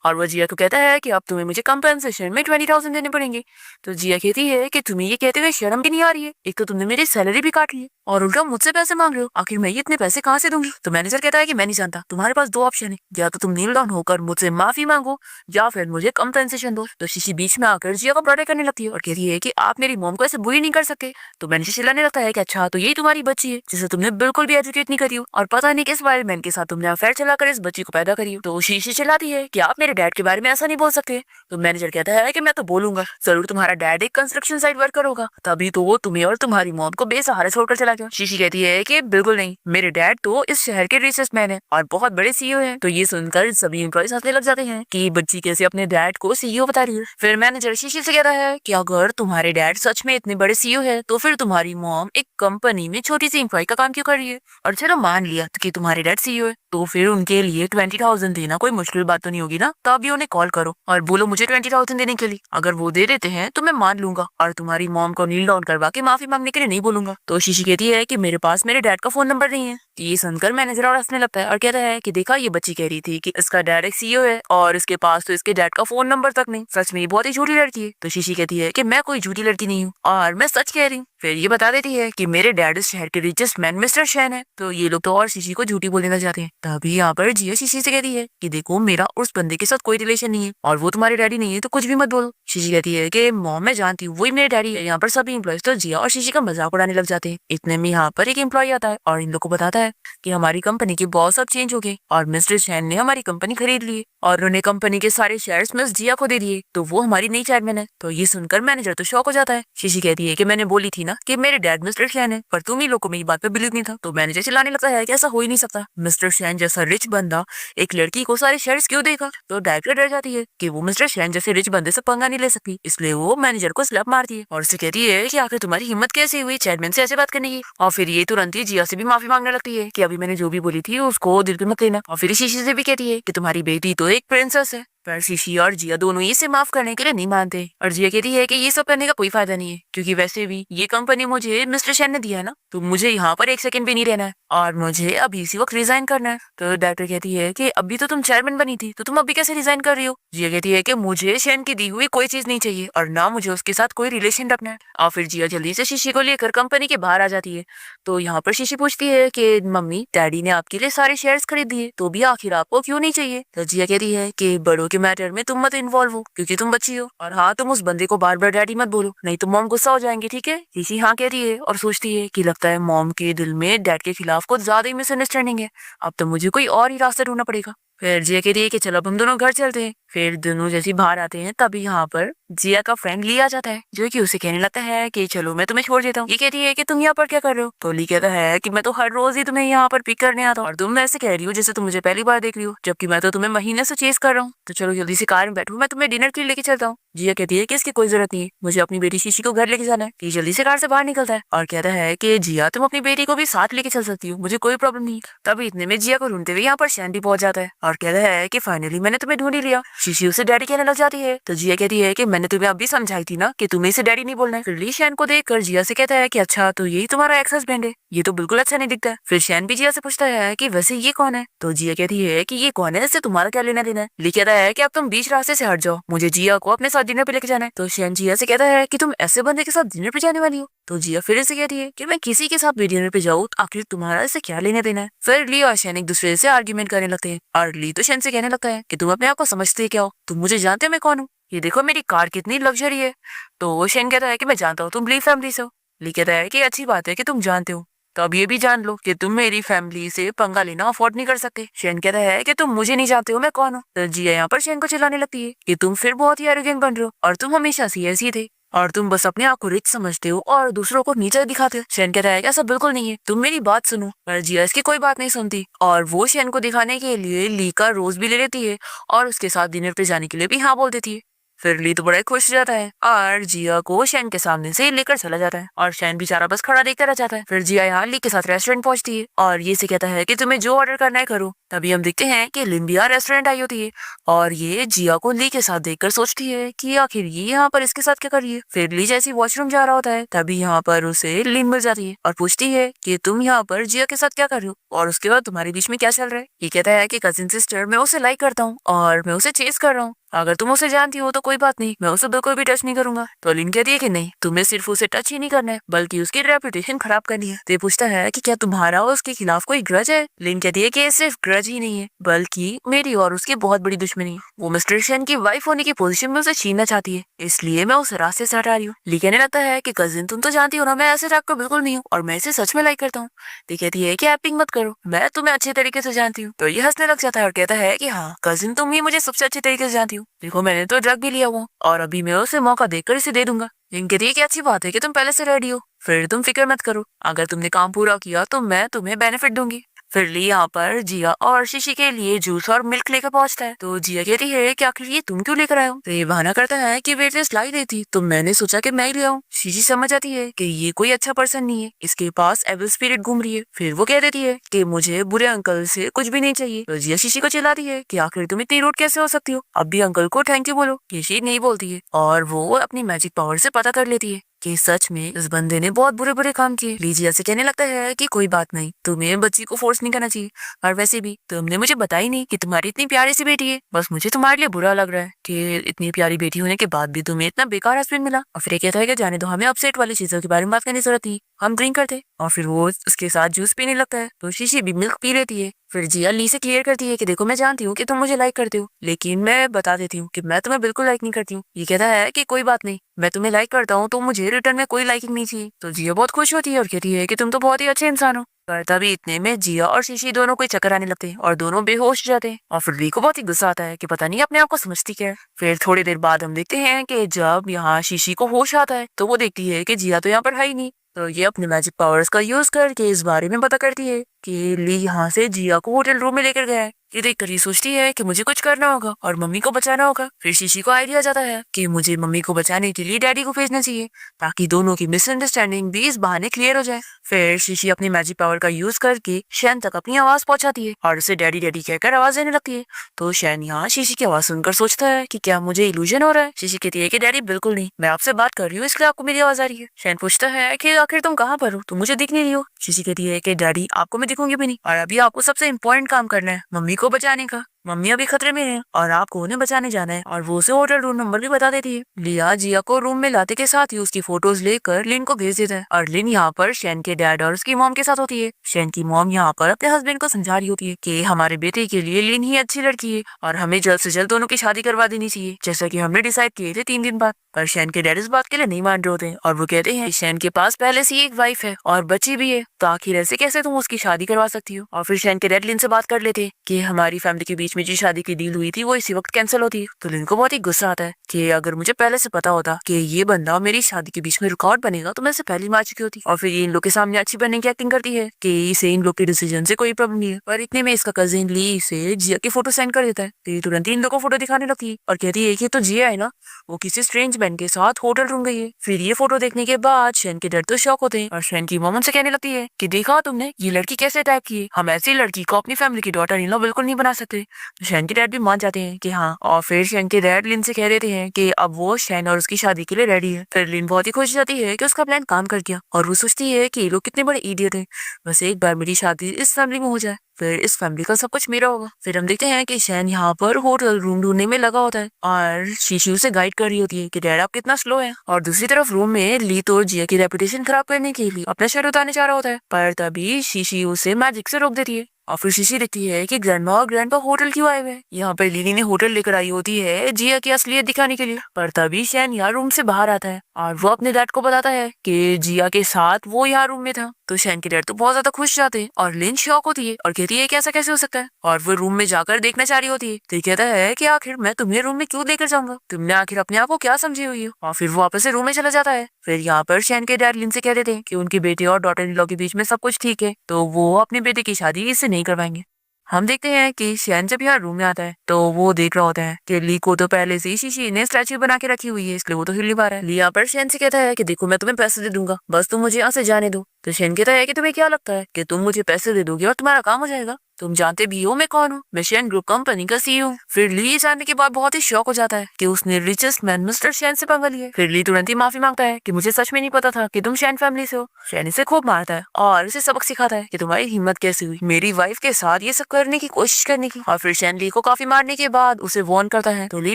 और वो जिया को कहता है कि अब तुम्हें मुझे कंपेंसेशन में 20,000 देने पड़ेंगे। तो जिया कहती है कि तुम्हें ये कहते हुए शर्म भी नहीं आ रही है, एक तो तुमने मेरी सैलरी भी काट ली है और उल्टा मुझसे पैसे मांग रहे हो, आखिर मैं ये इतने पैसे कहाँ से दूंगी। तो मैनेजर कहता है कि मैं नहीं जानता, तुम्हारे पास दो ऑप्शन है, या तो तुम नील डाउन होकर मुझसे माफी मांगो या फिर मुझे कंपेंसेशन दो। तो शीशी बीच में आकर जिया को प्रोटेक्ट करने लगती है और कहती है कि आप मेरी मॉम को ऐसे बुरी नहीं कर सकते। तो मैनेजर चिल्लाने लगता है कि अच्छा तो यही तुम्हारी बच्ची है जिसे तुमने बिल्कुल भी एजुकेट नहीं करी हो और पता नहीं किस वायरल मैन के साथ तुमने अफेयर चलाकर इस बच्ची को पैदा करी हो। तो शीशी चिल्लाती है कि आप मेरे मेरे डैड के बारे में ऐसा नहीं बोल सकते। तो मैनेजर कहता है कि मैं तो बोलूंगा, जरूर तुम्हारा डैड एक कंस्ट्रक्शन साइट वर्कर होगा, तभी तो वो तुम्हें और तुम्हारी मॉम को बेसहारा छोड़कर चला गया। शीशी कहती है कि बिल्कुल नहीं, मेरे डैड तो इस शहर के रिचेस्ट मैन है और बहुत बड़े सीईओ हैं। तो ये सुनकर सभी एम्प्लॉइज हंसने लग जाते हैं कि बच्ची कैसे अपने डैड को सीईओ बता रही है। फिर मैनेजर शीशी से कहता है कि अगर तुम्हारे डैड सच में इतने बड़े सीईओ है तो फिर तुम्हारी मॉम एक कंपनी में छोटी सी एम्प्लॉय का काम क्यों कर रही है। और चलो मान लिया कि तुम्हारे डैड सीईओ है, तो फिर उनके लिए 20,000 देना कोई मुश्किल बात तो नहीं होगी ना। तभी उन्हें कॉल करो और बोलो मुझे 20,000 देने के लिए। अगर वो दे देते हैं तो मैं मान लूंगा और तुम्हारी मॉम को नील डाउन करवा के माफी मांगने के लिए नहीं बोलूंगा। तो शीशी कहती है कि मेरे पास मेरे डैड का फोन नंबर नहीं है। तो ये सुनकर मैनेजर और हंसने लगता है और कहता है कि देखा, ये बच्ची कह रही थी कि इसका डैड एक सीईओ है और इसके पास तो इसके डैड का फोन नंबर तक नहीं। सच में ये बहुत ही झूठी लड़की है। तो शीशी कहती है कि मैं कोई झूठी लड़की नहीं हूँ और मैं सच कह रही हूँ। फिर ये बता देती है कि मेरे डैड इस शहर के रिचेस्ट मैन मिस्टर शैन है। तो ये लोग तो और शीशी को झूठी बोलने लग जाते हैं। तभी यहाँ पर जिया शीशी से कहती है कि देखो, मेरा उस बंदे के साथ कोई रिलेशन नहीं है और वो तुम्हारे डैडी नहीं है, तो कुछ भी मत बोलो। शीशी कहती है कि मॉम मैं जानती हूँ वही मेरे डैडी है। यहाँ पर सभी एम्प्लॉइज तो जिया और शीशी का मजाक उड़ाने लग जाते हैं। इतने में यहाँ पर एक एम्प्लॉय आता है और इन लोग को बताता है कि हमारी कंपनी के बॉस अब चेंज हो गए और मिस्टर शैन ने हमारी कंपनी खरीद ली और उन्होंने कंपनी के सारे शेयर्स मिस जिया को दे दिए, तो वो हमारी नई चेयरमैन है। तो ये सुनकर मैनेजर तो शॉक हो जाता है। शीशी कहती है कि मैंने बोली थी ना कि मेरे डैड मिस्टर शैन है, पर तुम ही लोग को मेरी बात पे बिलीव नहीं था। तो मैनेजर चिल्लाने लगता है कि ऐसा हो ही नहीं सकता, मिस्टर शैन जैसा रिच बंदा एक लड़की को सारे शेयर्स क्यों देगा। तो डायरेक्टर डर जाती है कि वो मिस्टर शैन जैसे रिच बंदे से पंगा नहीं ले सकती, इसलिए वो मैनेजर को स्लैप मारती है और उसे कहती है कि आखिर तुम्हारी हिम्मत कैसे हुई चेयरमैन से ऐसे बात करने की। और फिर ये तुरंत ही जिया से भी माफी मांगने लगती है कि अभी मैंने जो भी बोली थी उसको दिल पे मत लेना। और फिर शीशी से भी कहती है कि तुम्हारी बेटी तो एक प्रिंसेस है। पर शीशी और जिया दोनों ही इसे माफ करने के लिए नहीं मानते और जिया कहती है कि ये सब करने का कोई फायदा नहीं है, क्योंकि वैसे भी ये कंपनी मुझे मिस्टर शैन ने दिया है ना, तो मुझे यहाँ पर एक सेकंड भी नहीं रहना है और मुझे अभी इसी वक्त रिजाइन करना है। तो डॉक्टर कहती है कि अभी तो तुम चेयरमैन बनी थी, तो तुम अभी कैसे रिजाइन कर रही हो। जिया कहती है कि मुझे शैन की दी हुई कोई चीज नहीं चाहिए और ना मुझे उसके साथ कोई रिलेशन रखना है। और फिर जिया जल्दी से शीशी को लेकर कंपनी के बाहर आ जाती है। तो यहाँ पर शीशी पूछती है कि मम्मी, डैडी ने आपके लिए सारे शेयर्स खरीद दिए, तो भी आखिर आपको क्यों नहीं चाहिए। तो जिया कहती है कि बड़ों के मैटर में तुम मत इन्वॉल्व हो, क्योंकि तुम बच्ची हो, और हाँ, तुम उस बंदे को बार बार डैडी मत बोलो, नहीं तो मॉम गुस्सा हो जाएंगे, ठीक है। शीशी हाँ कहती है और सोचती है कि लगता है मॉम के दिल में डैड के खिलाफ कुछ ज्यादा ही मिसअंडरस्टैंडिंग है, अब तो मुझे कोई और ही रास्ता ढूंढना पड़ेगा। फिर जिया कहती है कि चलो अब हम दोनों घर चलते हैं। फिर दोनों जैसे बाहर आते हैं तभी यहाँ पर जिया का फ्रेंड ली आ जाता है, जो कि उसे कहने लगता है कि चलो मैं तुम्हें छोड़ देता हूँ। ये कहती है कि तुम यहाँ पर क्या कर रहे हो। तो ली कहता है कि मैं तो हर रोज ही तुम्हें यहाँ पर पिक करने आता हूँ और तुम ऐसे कह रही हो जैसे तुम मुझे पहली बार देख रही हो, जबकि मैं तो तुम्हें महीने से चेस कर रहा हूँ। तो चलो जल्दी से कार में बैठो, मैं तुम्हें डिनर के लिए लेके चलता हूँ। जिया कहती है कि इसकी कोई जरूरत नहीं है, मुझे अपनी बेटी शीशी को घर लेके जाना है। ये जल्दी से कार से बाहर निकलता है और कहता है कि जिया तुम अपनी बेटी को भी साथ लेके चल सकती हो, मुझे कोई प्रॉब्लम नहीं। तभी इतने में जिया को ढूंढते हुए यहाँ पर शैन भी पहुंच जाता है और कहता है कि फाइनली मैंने तुम्हें ढूंढ ही लिया। शीशी उसे डैडी कहने लग जाती है। तो जिया कहती है कि मैंने तुम्हें अभी समझाई थी ना कि तुम्हें इसे डैडी नहीं बोलना है। फिर ली शैन को देखकर जिया से कहता है कि अच्छा, तो यही तुम्हारा एक्स हस्बैंड है, ये तो बिल्कुल अच्छा नहीं दिखता है। फिर शैन भी जिया से पूछता है कि वैसे ये कौन है। तो जिया कहती है कि ये कौन है, इससे तुम्हारा क्या लेना देना है। ली कहता है कि अब तुम बीच रास्ते से हट जाओ, मुझे जिया को अपने साथ डिनर पे लेके जाना है। तो शैन जिया से कहता है कि तुम ऐसे बंदे के साथ डिनर पे जाने वाली हो। तो जिया फिर से कहती है कि मैं किसी के साथ भी डिनर पे जाऊँ, आखिर तुम्हारा इससे क्या लेना देना है। फिर ली और शैन एक दूसरे से आर्ग्यूमेंट करने लगते हैं और ली तो शैन से कहने लगता है कि तुम अपने आप को समझते क्या हो, तुम मुझे जानते हो मैं कौन हूँ, ये देखो मेरी कार कितनी लग्जरी है। तो शैन कहता है कि मैं जानता हूँ तुम ली फैमिली से हो। ली कहता है कि अच्छी बात है कि तुम जानते हो, तो अब ये भी जान लो कि तुम मेरी फैमिली से पंगा लेना अफोर्ड नहीं कर सकते। शैन कहता है कि तुम मुझे नहीं जानते हो मैं कौन हूँ। तो जिया यहाँ पर शैन को चिल्लाने लगती है कि तुम फिर बहुत ही एरोगेंट बन रहे हो और तुम हमेशा से ऐसी थे और तुम बस अपने आप को रिच समझते हो और दूसरों को नीचे दिखाते हो। शैन कहता है कि ऐसा बिल्कुल नहीं है, तुम मेरी बात सुनो। पर जिया इसकी कोई बात नहीं सुनती और वो शैन को दिखाने के लिए ली का रोज भी ले लेती है और उसके साथ डिनर पे जाने के लिए भी हाँ बोल देती है। फिर ली तो बड़ा खुश हो जाता है और जिया को शैन के सामने से लेकर चला जाता है और शैन बेचारा बस खड़ा देखता रह जाता है। फिर जिया यहाँ ली के साथ रेस्टोरेंट पहुंचती है और ये से कहता है कि तुम्हें जो ऑर्डर करना है करो। तभी हम देखते हैं कि लिम्बिया रेस्टोरेंट आई होती है और ये जिया को ली के साथ देखकर सोचती है कि आखिर ये यहाँ पर इसके साथ क्या कर रही है। फिर ली जैसी वॉशरूम जा रहा होता है तभी यहाँ पर उसे लिन मिल जाती है और पूछती है कि तुम यहाँ पर जिया के साथ क्या कर रही हो और उसके बाद तुम्हारे बीच में क्या चल रहा है। ये कहता है कि कजिन सिस्टर मैं उसे लाइक करता हूँ और मैं उसे चेस कर रहा हूँ। अगर तुम उसे जानती हो तो कोई बात नहीं, मैं उसे बिल्कुल भी टच नहीं करूंगा। तो लिन कहती है कि नहीं, तुम्हें सिर्फ उसे टच ही नहीं करना है बल्कि उसकी रेपुटेशन खराब करनी है। तो ये पूछता है कि क्या तुम्हारा उसके खिलाफ कोई ग्रज है। लिन कहती है कि सिर्फ ग्रज ही नहीं है बल्कि मेरी और उसकी बहुत बड़ी दुश्मनी है। वो मिस्टर शेन की वाइफ होने की पोजीशन में उसे छीनना चाहती है, इसलिए मैं उसे रास्ते से हटा रही हूँ। ली कहने लगता है कि कजिन तुम तो जानती हो ना, मैं ऐसे टाइप का बिल्कुल नहीं हूँ और मैं इसे सच में लाइक करता हूँ। ली कहती है कि एक्टिंग मत करो, मैं तुम्हें अच्छे तरीके से जानती हूँ। तो ये हंसने लग जाता है और कहता है कि हाँ कजिन, तुम ही मुझे सबसे अच्छे तरीके से जानती हो। देखो मैंने तो ड्रग भी लिया हुआ और अभी मैं उसे मौका देकर इसे दे दूंगा। लिन कहती है कि अच्छी बात है कि तुम पहले से रेडी हो, फिर तुम फिक्र मत करो, अगर तुमने काम पूरा किया तो मैं तुम्हें बेनिफिट दूंगी। फिर ली यहाँ पर जिया और शीशी के लिए जूस और मिल्क लेकर पहुंचता है। तो जिया कहती है कि आखिर ये तुम क्यों लेकर आए हो। तो ये बहाना करता है कि वेटलेस लाई गई थी तो मैंने सोचा कि मैं ही ले आऊं। शीशी समझ जाती है कि ये कोई अच्छा पर्सन नहीं है, इसके पास एविल स्पिरिट घूम रही है। फिर वो कह देती है कि मुझे बुरे अंकल से कुछ भी नहीं चाहिए। तो जिया शीशी को चिल्लाती है कि आखिर तुम इतनी रूड कैसे हो सकती हो, अब भी अंकल को थैंक यू बोलो। शीशी नहीं बोलती है और वो अपनी मैजिक पावर से पता कर लेती है कि सच में इस बंदे ने बहुत बुरे बुरे काम किए। लीजिया से कहने लगता है कि कोई बात नहीं, तुम्हें बच्ची को फोर्स नहीं करना चाहिए, और वैसे भी तुमने मुझे बताई नहीं कि तुम्हारी इतनी प्यारी सी बेटी है। बस मुझे तुम्हारे लिए बुरा लग रहा है कि इतनी प्यारी बेटी होने के बाद भी तुम्हें इतना बेकार हस्बैंड मिला। और फिर ये कहता है कि जाने दो, हमें अपसेट वाली चीजों के बारे में बात करने की जरूरत नहीं, हम ड्रिंक करते। और फिर वो उसके साथ जूस पीने लगता है तो शीशी भी मिल्क पी लेती है। फिर जिया ली से क्लियर करती है कि देखो मैं जानती हूँ कि तुम मुझे लाइक करते हो, लेकिन मैं बता देती हूँ कि मैं तुम्हें बिल्कुल लाइक नहीं करती हूँ। ये कहता है कि कोई बात नहीं, मैं तुम्हें लाइक करता हूँ तो मुझे रिटर्न में कोई लाइकिंग नहीं चाहिए। तो जिया बहुत खुश होती है और कहती है कि तुम तो बहुत ही अच्छे इंसान हो। पर तभी इतने में जिया और शीशी दोनों को चक्कर आने लगते हैं और दोनों बेहोश हो जाते हैं। और फिर ली को बहुत ही गुस्सा आता है कि पता नहीं अपने आप को समझती क्या है। फिर थोड़ी देर बाद हम देखते हैं कि जब यहाँ शीशी को होश आता है तो वो देखती है कि जिया तो यहाँ पर है ही नहीं। तो ये अपने मैजिक पावर्स का यूज करके इस बारे में पता करती है कि ली यहाँ से जिया को होटल रूम में लेकर गया है। ये देखकर ये सोचती है कि मुझे कुछ करना होगा और मम्मी को बचाना होगा। फिर शीशी को आइडिया जाता है कि मुझे मम्मी को बचाने के लिए डैडी को भेजना चाहिए ताकि दोनों की मिसअंडरस्टैंडिंग भी इस बहाने क्लियर हो जाए। फिर शीशी अपनी मैजिक पावर का यूज करके शैन तक अपनी आवाज पहुंचाती है और उसे डैडी डैडी कहकर आवाज देने लगती है। तो शैन यहाँ शीशी की आवाज सुनकर सोचता है कि क्या मुझे इल्यूजन हो रहा है। शीशी कहती है कि डैडी बिल्कुल नहीं, मैं आपसे बात कर रही हूँ इसलिए आपको मेरी आवाज आ रही है। शैन पूछता है कि आखिर तुम कहाँ पर हो, तुम मुझे दिख नहीं रही हो। शीशी कहती है कि डैडी आपको मैं दिखूंगी भी नहीं और अभी आपको सबसे इम्पोर्टेंट काम करना है, मम्मी को बचाने का। मम्मी अभी खतरे में है और आपको उन्हें बचाने जाना है। और वो उसे होटल रूम नंबर भी बता देती है। लिया जिया को रूम में लाते के साथ ही उसकी फोटोज लेकर लिन को भेज देता है और लिन यहाँ पर शैन के डैड और उसकी मॉम के साथ होती है। शैन की मॉम यहाँ पर अपने हस्बैंड को समझा रही होती है कि हमारे बेटे के लिए लिन ही अच्छी लड़की है और हमें जल्द से जल्द दोनों की शादी करवा देनी चाहिए, जैसा कि हमने डिसाइड किए थे 3 दिन बाद। पर शैन के डैड इस बात के लिए नहीं मान रहे होते और वो कहते हैं कि शैन के पास पहले से ही एक वाइफ है और बच्ची भी है, तो आखिर ऐसे कैसे तुम उसकी शादी करवा सकती हो। और फिर शैन के डैड लिन से बात कर लेते कि हमारी फैमिली के बीच में जो शादी की डील हुई थी वो इसी वक्त कैंसिल होती है। तो लिन को बहुत ही गुस्सा आता है कि अगर मुझे पहले से पता होता कि ये बंदा मेरी शादी के बीच में रुकावट बनेगा तो मैं इसे पहले मार चुकी होती। और फिर ये इन लोग के सामने अच्छी बनने की एक्टिंग करती है कि इसे इन लोग के डिसीजन से कोई प्रॉब्लम नहीं है। पर इतने में इसका कजिन ली इसे जिया की फोटो सेंड कर देता है तो ये तुरंत ही इन लोग को फोटो दिखाने लगती है और कहती है कि तो जिया है ना, वो किसी स्ट्रेंज मैन के साथ होटल रूम गई है। फिर ये फोटो देखने के बाद शैन के डैड तो शॉक होते हैं और शैन की मॉम से कहने लगती है कि देखा तुमने ये लड़की कैसे अटैक की है, हम ऐसी लड़की को अपनी फैमिली की डॉटर इन लॉ बिल्कुल नहीं बना सकते। तो शैन के डैड भी मान जाते हैं कि हाँ। और फिर शैन के डैड लिन से कह देते हैं कि अब वो शैन और उसकी शादी के लिए रेडी है। फिर लिन बहुत ही खुश जाती है कि उसका प्लान काम कर गया और वो सोचती है कि ये लोग कितने बड़े इडियट हैं, बस एक बार मेरी शादी इस फैमिली में हो जाए फिर इस फैमिली का सब कुछ मेरा होगा। फिर हम देखते हैं कि शैन यहाँ पर होटल रूम ढूंढने में लगा होता है और शीशी उसे गाइड कर रही होती है कि डैड आप कितना स्लो है। और दूसरी तरफ रूम में ली तो जिया की रेपुटेशन खराब करने के लिए अपना शर उतारने चाह रहा होता है, पर तभी शीशी उसे मैजिक से रोक देती है। और फिर शीशी देखती है कि ग्रैंडमा और ग्रैंडपा होटल क्यों आए हुए हैं। यहाँ पर लिली ने होटल लेकर आई होती है जिया की असलियत दिखाने के लिए। पर तभी शैन यहाँ रूम से बाहर आता है और वो अपने डैड को बताता है कि जिया के साथ वो यहाँ रूम में था। तो शैन के डैड तो बहुत ज्यादा खुश जाते हैं और लिन शॉक होती है और कहती है कि ऐसा कैसे हो सकता है। और वो रूम में जाकर देखना चाह रही होती है तो ये कहता है कि आखिर मैं तुम्हें रूम में क्यों लेकर जाऊंगा, तुमने आखिर अपने आप को क्या समझी हुई हो। और फिर वो वापस से रूम में चला जाता है। फिर यहाँ पर शैन के डैड लिन से कह देते हैं कि उनके बेटे और डॉटर इन लॉ के बीच में सब कुछ ठीक है, तो वो अपने बेटे की शादी इससे नहीं करवाएंगे। हम देखते हैं कि शैन जब यहाँ रूम में आता है तो वो देख रहा होता है कि ली को तो पहले से ही शीशी ने स्टैचू बना के रखी हुई है, इसलिए वो तो हिल नहीं पा रहा है। ली यहाँ पर शैन से कहता है कि देखो मैं तुम्हें पैसे दे दूंगा, बस तुम मुझे यहाँ से जाने दो। तो शैन कहता है कि तुम्हें क्या लगता है कि तुम मुझे पैसे दे दोगे और तुम्हारा काम हो जाएगा? तुम जानते भी हो मैं कौन हूँ, मैं शैन ग्रुप कंपनी का सीईओ हूँ। फिर ली ये जानने के बाद बहुत ही शॉक हो जाता है कि उसने रिचेस्ट मैन मिस्टर शैन से पंगा लिया। फिर ली तुरंत ही माफी मांगता है कि मुझे सच में नहीं पता था कि तुम शैन फैमिली से हो। शैन इसे खूब मारता है और इसे सबक सिखाता है कि तुम्हारी हिम्मत कैसे हुई मेरी वाइफ के साथ ये सब करने की कोशिश करने की। और फिर शैन ली को काफी मारने के बाद उसे वार्न करता है तो ली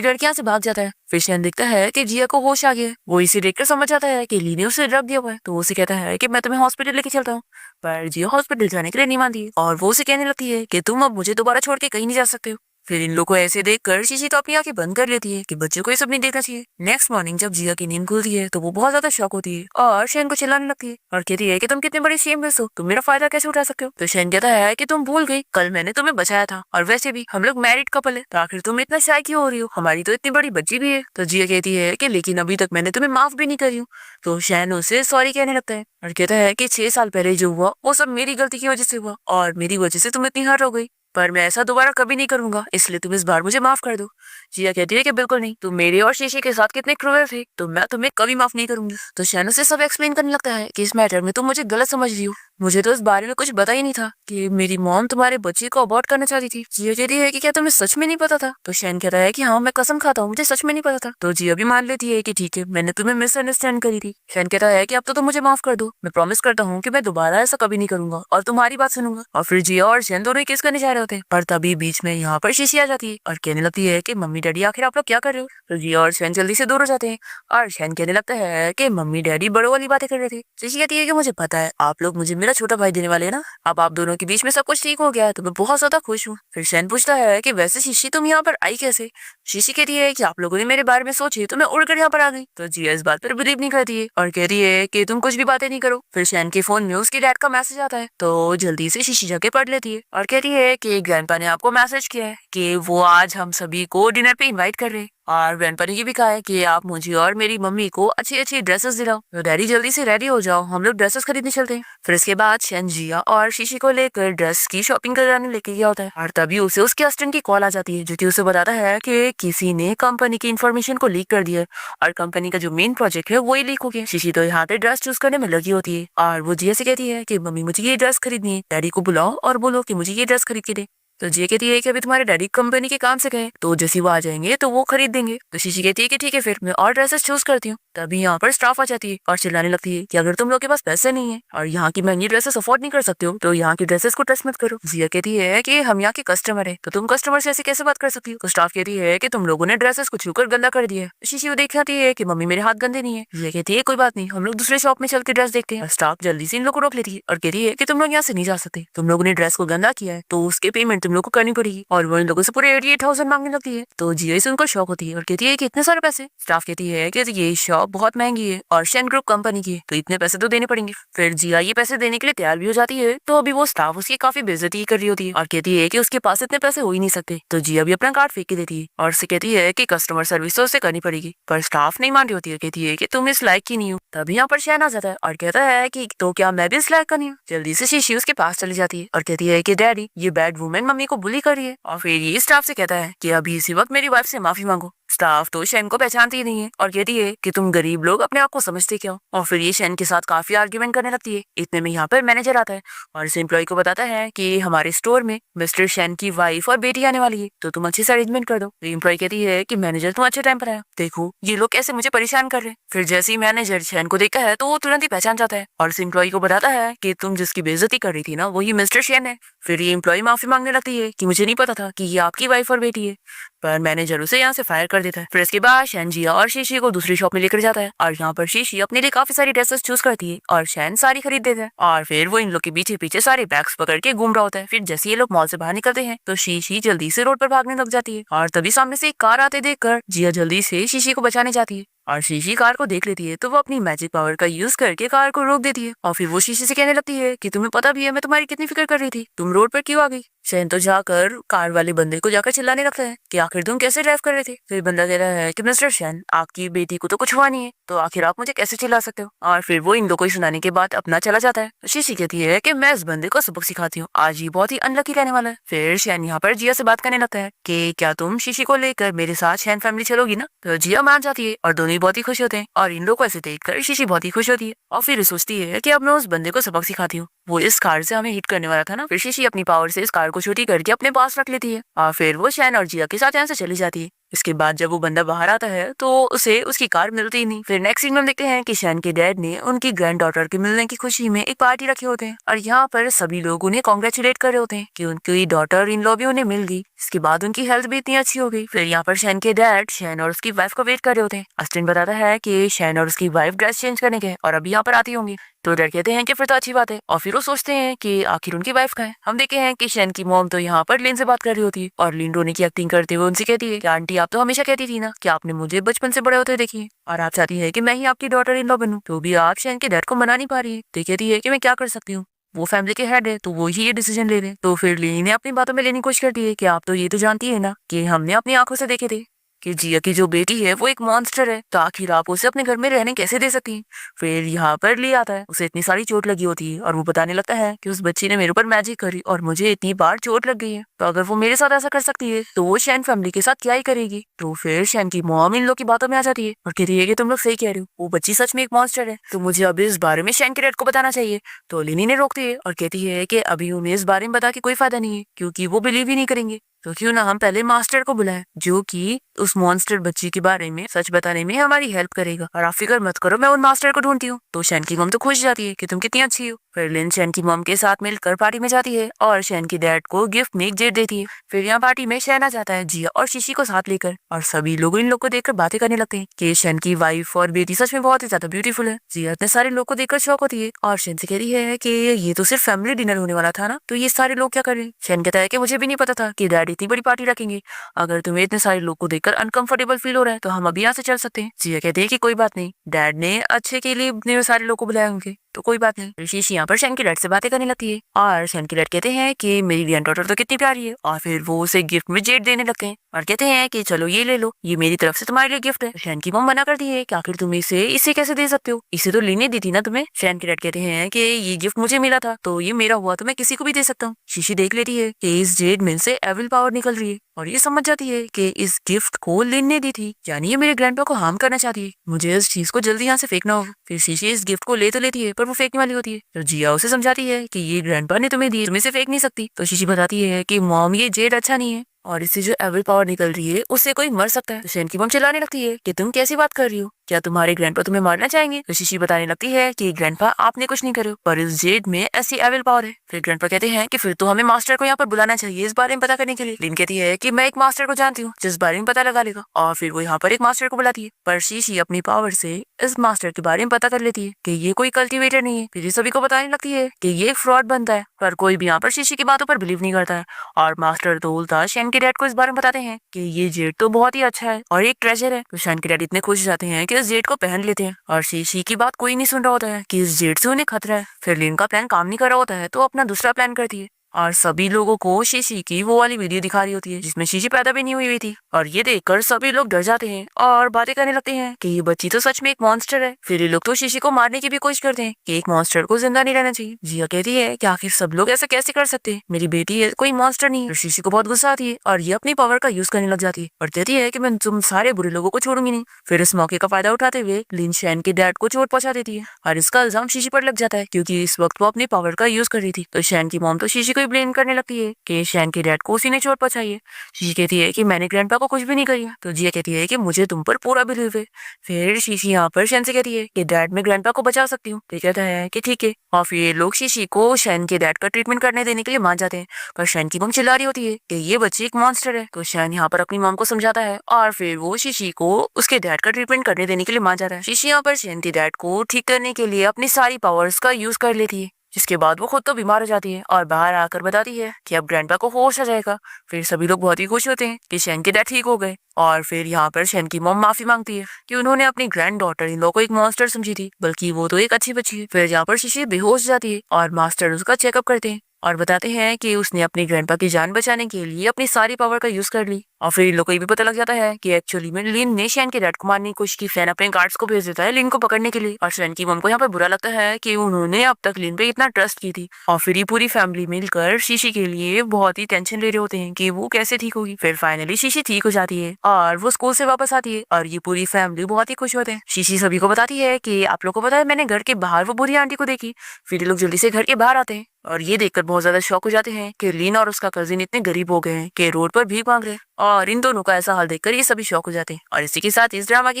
लड़की यहाँ से भाग जाता है। फिर शैन देखता है कि जिया को होश आ गया है। वो इसे देखकर समझ जाता है कि ली ने उसे ड्रग दिया हुआ है, तो उसे कहता है कि मैं तुम्हें हॉस्पिटल लेके चलता हूँ। पर जिया हॉस्पिटल जाने के लिए नहीं मानती और वो उसे कहने लगती है कि तुम अब मुझे दोबारा छोड़ के कहीं नहीं जा सकते हो। फिर इन लोगों को ऐसे देखकर शीशी तो अपनी आंखें बंद कर लेती है कि बच्चों को ये सब नहीं देखना चाहिए। नेक्स्ट मॉर्निंग जब जिया की नींद खुलती है तो वो बहुत ज्यादा शॉक होती है और शैन को चिल्लाने लगती है और कहती है कि तुम कितने बड़े शेमलेस हो, तुम मेरा फायदा कैसे उठा सकते हो। तो शैन कहता है कि तुम भूल गई कल मैंने तुम्हें बचाया था और वैसे भी हम लोग मैरिड कपल है, तो आखिर तुम इतना शाय क्यों हो रही हो, हमारी तो इतनी बड़ी बच्ची भी है। तो जिया कहती है कि लेकिन अभी तक मैंने तुम्हें माफ भी नहीं करी हूँ। तो शैन उसे सॉरी कहने लगता है और कहता है कि 6 साल पहले जो हुआ वो सब मेरी गलती की वजह से हुआ और मेरी वजह से तुम इतनी हर्ट हो गई, पर मैं ऐसा दोबारा कभी नहीं करूंगा, इसलिए तुम इस बार मुझे माफ कर दो। जिया कहती है कि बिल्कुल नहीं, तुम मेरे और शीशी के साथ कितने क्रूर थे, तो मैं तुम्हें कभी माफ नहीं करूंगी। तो शैन उसे सब एक्सप्लेन करने लगता है कि इस मैटर में तुम मुझे गलत समझ रही हो, मुझे तो इस बारे में कुछ पता ही नहीं था कि मेरी मॉम तुम्हारे बच्चे को अबॉर्ट करना चाहती थी। जिया कहती है कि क्या तुम्हें सच में नहीं पता था? तो शैन कहता है कि हाँ मैं कसम खाता हूँ मुझे सच में नहीं पता था। तो जिया भी मान लेती है कि ठीक है मैंने तुम्हें मिसअंडरस्टैंड करी थी। शैन कहता है कि अब तो तुम मुझे माफ कर दो, मैं प्रॉमिस करता हूँ कि मैं दोबारा ऐसा कभी नहीं करूंगा और तुम्हारी बात सुनूंगा। और फिर जिया और शैन दोनों किस करने जा रहे होते हैं, पर तभी बीच में यहाँ पर शीशी आ जाती है और कहने लगती है कि मम्मी डैडी आखिर आप लोग क्या कर रहे हो। तो जिया और शैन जल्दी से दूर हो जाते हैं और शैन कहने लगता है कि मम्मी डैडी बड़ों वाली बातें कर रहे थे। शीशी कहती है कि मुझे पता है आप लोग मुझे मेरा छोटा भाई देने वाले हैं ना, अब आप दोनों के बीच में सब कुछ ठीक हो गया है तो मैं बहुत ज्यादा खुश हूँ। फिर शैन पूछता है कि वैसे शीशी तुम यहाँ पर आई कैसे? शीशी कहती है कि आप लोगों ने मेरे बारे में सोची तो मैं उड़कर यहाँ पर आ गई। तो जिया इस बात पर बिलीव नहीं करती है और कहती है कि तुम कुछ भी बातें नहीं करो। फिर शैन के फोन में उसके डैड का मैसेज आता है तो जल्दी से शीशी जाके पढ़ लेती है और कहती है कि ग्रैंडपा ने आपको मैसेज किया है कि वो आज हम सभी को डिनर पे इनवाइट कर रहे हैं और ग्रैंडपा ने ये भी कहा है कि आप मुझे और मेरी मम्मी को अच्छी अच्छी ड्रेसेस दिलाओ। तो डैडी जल्दी से रेडी हो जाओ, हम लोग ड्रेसेस खरीदने चलते हैं। फिर इसके बाद शैन जिया और शीशी को लेकर ड्रेस की शॉपिंग कराने लेके गया होता है और तभी उसे उसके असिस्टेंट की कॉल आ जाती है जो कि उसे बताता है कि किसी ने कंपनी की इन्फॉर्मेशन को लीक कर दिया है और कंपनी का जो मेन प्रोजेक्ट है वही लीक हो गया। शीशी तो यहाँ पे ड्रेस चूज करने में लगी होती है और वो जिया से कहती है कि मम्मी मुझे ये ड्रेस खरीदनी है, डैडी को बुलाओ और बोलो कि मुझे ये ड्रेस खरीद के दे। तो जिया कहती है कि अभी तुम्हारे डैडी कंपनी के काम से गए तो जैसे वो आ जाएंगे तो वो खरीद देंगे। तो शीशी कहती है कि ठीक है फिर मैं और ड्रेसेस चूज करती हूँ। तभी यहाँ पर स्टाफ आ जाती है और चिल्लाने लगती है कि अगर तुम लोग के पास पैसे नहीं है और यहाँ की महंगी ड्रेसेस अफोर्ड नहीं कर सकते हो तो यहाँ की ड्रेसेस को टच मत करो। जिया कहती है कि हम यहाँ के कस्टमर है तो तुम कस्टमर से ऐसे कैसे बात कर सकती हो। तो स्टाफ कहती है कि तुम लोगों ने ड्रेसेस को छूकर गंदा कर दिया है। शीशी वो दिखाती है कि मम्मी मेरे हाथ गंदे नहीं है। जिया कहती है कोई बात नहीं, हम लोग दूसरे शॉप में चल के ड्रेस देखते हैं। स्टाफ जल्दी से इन लोग को रोक लेती है और कहती है कि तुम लोग यहाँ से नहीं जा सकते, तुम लोगों ने ड्रेस को गंदा किया है तो उसके पेमेंट तुम लोग को करनी पड़ेगी। और वो इन लोगों से पूरे 88,000 मांगने लगती है। तो जिया से उनको शौक होती है और कहती है कि इतने सारे पैसे। स्टाफ कहती है कि ये शॉप बहुत महंगी है और शैन ग्रुप कंपनी की है तो इतने पैसे तो देने पड़ेंगे। फिर जिया ये पैसे देने के लिए तैयार भी हो जाती है तो अभी वो स्टाफ उसकी काफी बेइज्जती कर रही होती है और कहती है कि उसके पास इतने पैसे हो ही नहीं सकते। तो जिया भी अपना कार्ड फेंक के देती है और उससे कहती है कि कस्टमर सर्विस तो उसे करनी पड़ेगी, पर स्टाफ नहीं मान रही होती है, कहती है कि तुम इस लायक की नहीं हो। तभी यहाँ पर शैन आ जाता है और कहता है कि तो क्या मैं भी इस लायक का नहीं हूँ। जल्दी से शीशी उसके पास चली जाती है और कहती है कि डैडी ये बैड वुमेन मम्मी को बुली कर रही है। और फिर ये स्टाफ से कहता है कि अभी इसी वक्त मेरी वाइफ से माफी मांगो। स्टाफ तो शैन को पहचानती ही नहीं है और कहती है कि तुम गरीब लोग अपने आप को समझते क्या हो। और फिर ये शैन के साथ काफी आर्ग्यूमेंट करने लगती है। इतने में यहाँ पर मैनेजर आता है और इस एम्प्लॉय को बताता है कि हमारे स्टोर में मिस्टर शैन की वाइफ और बेटी आने वाली है तो तुम अच्छे से अरेंजमेंट कर दो। तो एम्प्लॉय कहती है कि मैनेजर तुम अच्छे टाइम पर आया, देखो ये लोग कैसे मुझे परेशान कर रहे हैं। फिर जैसे ही मैनेजर शैन को देखता है तो वो तुरंत ही पहचान जाता है और इस एम्प्लॉय को बताता है कि तुम जिसकी बेइज्जती कर रही थी ना वही मिस्टर शैन है। फिर ये एम्प्लॉय माफी मांगने लगती है कि मुझे नहीं पता था कि ये आपकी वाइफ और बेटी है, पर मैनेजर उसे यहाँ से फायर कर देता है। फिर इसके बाद शैन जिया और शीशी को दूसरी शॉप में लेकर जाता है और यहाँ पर शीशी अपने लिए काफी सारी ड्रेसेस चूज करती है और शैन सारी खरीद देता है और फिर वो इन लोग के पीछे पीछे सारे बैग्स पकड़ के घूम रहा होता है। फिर जैसे ये लोग मॉल से बाहर निकलते हैं तो शीशी जल्दी से रोड पर भागने लग जाती है और तभी सामने से एक कार आते देखकर जिया जल्दी से शीशी को बचाने जाती है और शीशी कार को देख लेती है तो वो अपनी मैजिक पावर का यूज करके कार को रोक देती है और फिर वो शीशी से कहने लगती है कि तुम्हें पता भी है मैं तुम्हारी कितनी फिक्र कर रही थी, तुम रोड पर क्यों आ गई। शैन तो जाकर कार वाले बंदे को जाकर चिल्लाने लगता है कि आखिर तुम कैसे ड्राइव कर रहे थे। फिर बंदा कह रहा है कि मिस्टर शैन आपकी बेटी को तो कुछ हुआ नहीं है तो आखिर आप मुझे कैसे चिल्ला सकते हो। और फिर वो इन लोगों को सुनाने के बाद अपना चला जाता है। तो शीशी कहती है कि मैं इस बंदे को सबक सिखाती हूँ, आज ये बहुत ही अनलकी रहने वाला है। फिर शैन यहाँ पर जिया से बात करने लगता है कि क्या तुम शीशी को लेकर मेरे साथ शैन फैमिली चलोगी ना। तो जिया मान जाती है और दोनों भी बहुत ही खुश होते हैं और इन लोग को ऐसे देखकर शीशी बहुत ही खुश होती है और फिर सोचती है कि अब मैं उस बंदे को सबक सिखाती हूँ, वो इस कार से हमें हिट करने वाला था ना। फिर शीशी अपनी पावर से इस कार को छोटी करके अपने पास रख लेती है और फिर वो शैन और जिया के साथ यहाँ से चली जाती है। इसके बाद जब वो बंदा बाहर आता है तो उसे उसकी कार मिलती ही नहीं। फिर नेक्स्ट सीन में हम देखते हैं कि शैन के डैड ने उनकी ग्रैंड डॉटर के मिलने की खुशी में एक पार्टी रखे होते हैं और यहाँ पर सभी लोग उन्हें कॉन्ग्रेचुलेट कर रहे होते हैं कि उनकी डॉटर इन लॉ भी उन्हें मिल गई। इसके बाद उनकी हेल्थ भी इतनी अच्छी हो गई। फिर यहाँ पर शैन के डैड शैन और उसकी वाइफ को वेट कर रहे होते हैं। अस्टिन बताता है कि शैन और उसकी वाइफ ड्रेस चेंज करने के और अभी यहाँ पर आती होंगी। तो डैड कहते हैं कि फिर तो अच्छी बात है और फिर वो सोचते हैं कि आखिर उनकी वाइफ का है। हम देखते हैं कि शैन की मॉम तो यहाँ पर लिन से बात कर रही होती है और लिन रोने की एक्टिंग करते हुए उनसे कहती है कि आंटी आप तो हमेशा कहती थी ना कि आपने मुझे बचपन से बड़े होते देखी और आप चाहती है कि मैं ही आपकी डॉटर इन लॉ बनूं, तो भी आप शैन के डैड को मना नहीं पा रही है। तो कहती है कि मैं क्या कर सकती हूँ, वो फैमिली के हेड है तो वो ही ये डिसीजन ले रहे। तो फिर लिन ने अपनी बातों में लेने की कोशिश करती है कि आप तो ये तो जानती है ना कि हमने अपनी आंखों से देखे थे कि जिया की जो बेटी है वो एक मॉन्स्टर है, तो आखिर आप उसे अपने घर में रहने कैसे दे सकती हैं। फिर यहाँ पर ले आता है, उसे इतनी सारी चोट लगी होती है और वो बताने लगता है कि उस बच्ची ने मेरे ऊपर मैजिक करी और मुझे इतनी बार चोट लग गई है, तो अगर वो मेरे साथ ऐसा कर सकती है तो वो शैन फैमिली के साथ क्या ही करेगी। तो फिर शैन की मॉम इन लोग की बातों में आ जाती है और कहती है कि तुम लोग सही कह रहे हो, वो बच्ची सच में एक मॉन्स्टर है, तो मुझे अभी इस बारे में शैन के डैड को बताना चाहिए। तो लिनी ने रोकती है और कहती है कि अभी उन्हें इस बारे में बता के कोई फायदा नहीं है क्योंकि वो बिलीव ही नहीं करेंगे, तो क्यों ना हम पहले मास्टर को बुलाएं जो कि उस मॉन्स्टर बच्ची के बारे में सच बताने में हमारी हेल्प करेगा। और आप फिक्र मत करो, मैं उन मास्टर को ढूंढती हूँ। तो शैन की मॉम तो खुश जाती है कि तुम कितनी अच्छी हो। फिर लिन शैन की मॉम के साथ मिलकर पार्टी में जाती है और शैन की डैड को गिफ्ट में एक जेट देती है। फिर यहाँ पार्टी में शैन आ जाता है जिया और शीशी को साथ लेकर और सभी लोग इन लोग को देखकर बातें करने लगते हैं कि शैन की वाइफ और बेटी सच में बहुत ही ज्यादा ब्यूटीफुल है। जिया इतने सारे लोग को देखकर शौक होती है और शैन से कहती है कि ये तो सिर्फ फैमिली डिनर होने वाला था ना, तो ये सारे लोग क्या कर रहे हैं। शैन कहता है कि मुझे भी नहीं पता था कि डैड इतनी बड़ी पार्टी रखेंगे, अगर तुम्हें इतने सारे लोग को देखकर अनकंफर्टेबल फील हो रहा है तो हम अभी यहाँ से चल सकते हैं। जिया कहते हैं कि कोई बात नहीं, डैड ने अच्छे के लिए इतने सारे लोग को बुलाए होंगे तो कोई बात नहीं। शीशी यहाँ पर शैन के डैड से बातें करने लगती है और शैन के डैड कहते हैं कि मेरी ग्रैंड डॉटर तो कितनी प्यारी है और फिर वो उसे गिफ्ट में जेट देने लगते हैं और कहते हैं कि चलो ये ले लो, ये मेरी तरफ से तुम्हारे लिए गिफ्ट है। शैन की मॉम मना करती है कि आखिर तुम इसे कैसे दे सकते हो, इसे तो लेने दी थी ना तुम्हें। शैन के डैड कहते हैं कि ये गिफ्ट मुझे मिला था तो ये मेरा हुआ तो मैं किसी को भी दे सकता हूँ। शीशी देख लेती है कि इस जेड में से एविल पावर निकल रही है और ये समझ जाती है कि इस गिफ्ट को लिन ने दी थी, यानी ये मेरे ग्रैंडपा को हार्म करना चाहती है, मुझे इस चीज को जल्दी यहाँ से फेंकना होगा। फिर शीशी इस गिफ्ट को ले तो लेती है पर वो फेंकने वाली होती है, तो जिया उसे समझाती है कि ये ग्रैंडपा ने तुम्हें दी, तुम इसे फेंक नहीं सकती। तो शीशी बताती है कि मॉम ये जेड अच्छा नहीं है और इससे जो एविल पावर निकल रही है उससे कोई मर सकता है। तो शैन की मॉम चिल्लाने लगती है कि तुम कैसी बात कर रही हो, क्या तुम्हारे ग्रैंडपा तुम्हें मारना चाहेंगे। तो शीशी बताने लगती है कि ग्रैंडपा आपने कुछ नहीं करो पर इस जेड में ऐसी एविल पावर है। फिर ग्रैंडपा कहते हैं कि फिर तो हमें मास्टर को यहाँ पर बुलाना चाहिए इस बारे में पता करने के लिए। लिन कहती है कि मैं एक मास्टर को जानती हूँ जिस बारे में पता लगा लेगा और फिर वो यहाँ पर एक मास्टर को बुलाती है, पर शीशी अपनी पावर से इस मास्टर के बारे में पता कर लेती है कि ये कोई कल्टिवेटर नहीं है। फिर ये सभी को बताने लगती है कि ये फ्रॉड बनता है, पर कोई भी यहाँ पर शीशी की बातों पर बिलीव नहीं करता है और मास्टर तो उल्टा शैन के डैड को इस बारे में बताते हैं कि ये जेड तो बहुत ही अच्छा है और एक ट्रेजर है। तो शैन के डैड इतने खुश हो जाते हैं कि इस जेड को पहन लेते हैं और शीशी की बात कोई नहीं सुन रहा होता है कि इस जेड से उन्हें खतरा है। फिर लिन का प्लान काम नहीं कर रहा होता है तो अपना दूसरा प्लान करती है और सभी लोगों को शीशी की वो वाली वीडियो दिखा रही होती है जिसमें शीशी पैदा भी नहीं हुई थी और ये देखकर सभी लोग डर जाते हैं और बातें करने लगते हैं कि ये बच्ची तो सच में एक मॉन्स्टर है। फिर ये लोग तो शीशी को मारने की भी कोशिश करते हैं कि एक मॉन्स्टर को जिंदा नहीं रहना चाहिए। जिया कहती है कि आखिर सब लोग ऐसा कैसे कर सकते हैं, मेरी बेटी है कोई मॉन्स्टर नहीं है। शीशी को बहुत गुस्सा आती है और ये अपनी पावर का यूज करने लग जाती है और कहती है कि मैं तुम सारे बुरे लोगों को छोड़ूंगी नहीं। फिर इस मौके का फायदा उठाते हुए लिन शैन के डैड को चोट पहुंचा देती है और इसका इल्जाम शीशी पर लग जाता है क्योंकि इस वक्त वो अपनी पावर का यूज कर रही थी। तो शैन की मॉम तो शीशी को ब्लेम करने लगती है कि शैन के डैड को उसी ने चोट पहुंचाई है। शीशी कहती है कि मैंने ग्रैंडपा को कुछ भी नहीं करी। तो जिया कहती है कि मुझे तुम पर पूरा बिलीव है। फिर शीशी यहाँ पर शैन से कहती है कि डैड मैं ग्रैंडपा को बचा सकती हूँ। तो कहता है कि ठीक है और फिर ये लोग शीशी को शैन के डैड का ट्रीटमेंट करने देने के लिए मान जाते हैं, पर शैन की मॉम चिल्ला रही होती है कि ये बच्ची एक मॉन्स्टर है। तो शैन यहाँ पर अपनी मॉम को समझाता है और फिर वो शीशी को उसके डैड का ट्रीटमेंट करने देने के लिए मान जाता है। शीशी यहाँ पर शैन के डैड को ठीक करने के लिए अपनी सारी पावर्स का यूज कर लेती है, जिसके बाद वो खुद तो बीमार हो जाती है और बाहर आकर बताती है कि अब ग्रैंडपा को होश आ जाएगा। फिर सभी लोग बहुत ही खुश होते हैं कि शैन के डैड ठीक हो गए और फिर यहाँ पर शैन की मॉम माफी मांगती है कि उन्होंने अपनी ग्रैंड डॉटर इन लोगों को एक मॉन्स्टर समझी थी, बल्कि वो तो एक अच्छी बच्ची है। फिर यहाँ पर शीशी बेहोश जाती है और मास्टर उसका चेकअप करते हैं और बताते हैं कि उसने अपनी ग्रैंडपा की जान बचाने के लिए अपनी सारी पावर का यूज कर ली और फिर इन लोग को ये भी पता लग जाता है कि एक्चुअली में लिन ने शैन के डैड को मारने की कोशिश की। शैन अपने गार्ड्स को भेज देता है लिन को पकड़ने के लिए और शैन की मम को यहाँ पे बुरा लगता है कि उन्होंने अब तक लिन पे इतना ट्रस्ट की थी। और फिर ये पूरी फैमिली मिलकर शीशी के लिए बहुत ही टेंशन ले रहे होते हैं कि वो कैसे ठीक होगी। फिर फाइनली शीशी ठीक हो जाती है और वो स्कूल से वापस आती है और ये पूरी फैमिली बहुत ही खुश होते हैं। शीशी सभी को बताती है कि आप लोग को पता है मैंने घर के बाहर वो बुरी आंटी को देखी। फिर ये लोग जल्दी से घर के बाहर आते हैं और ये देखकर बहुत ज्यादा शॉक हो जाते हैं कि लीन और उसका कजिन इतने गरीब हो गए हैं कि रोड पर भीख मांग रहे हैं। और इन दोनों का ऐसा हाल देखकर ये सभी शॉक हो जाते हैं। और इसी के साथ इस ड्रामा की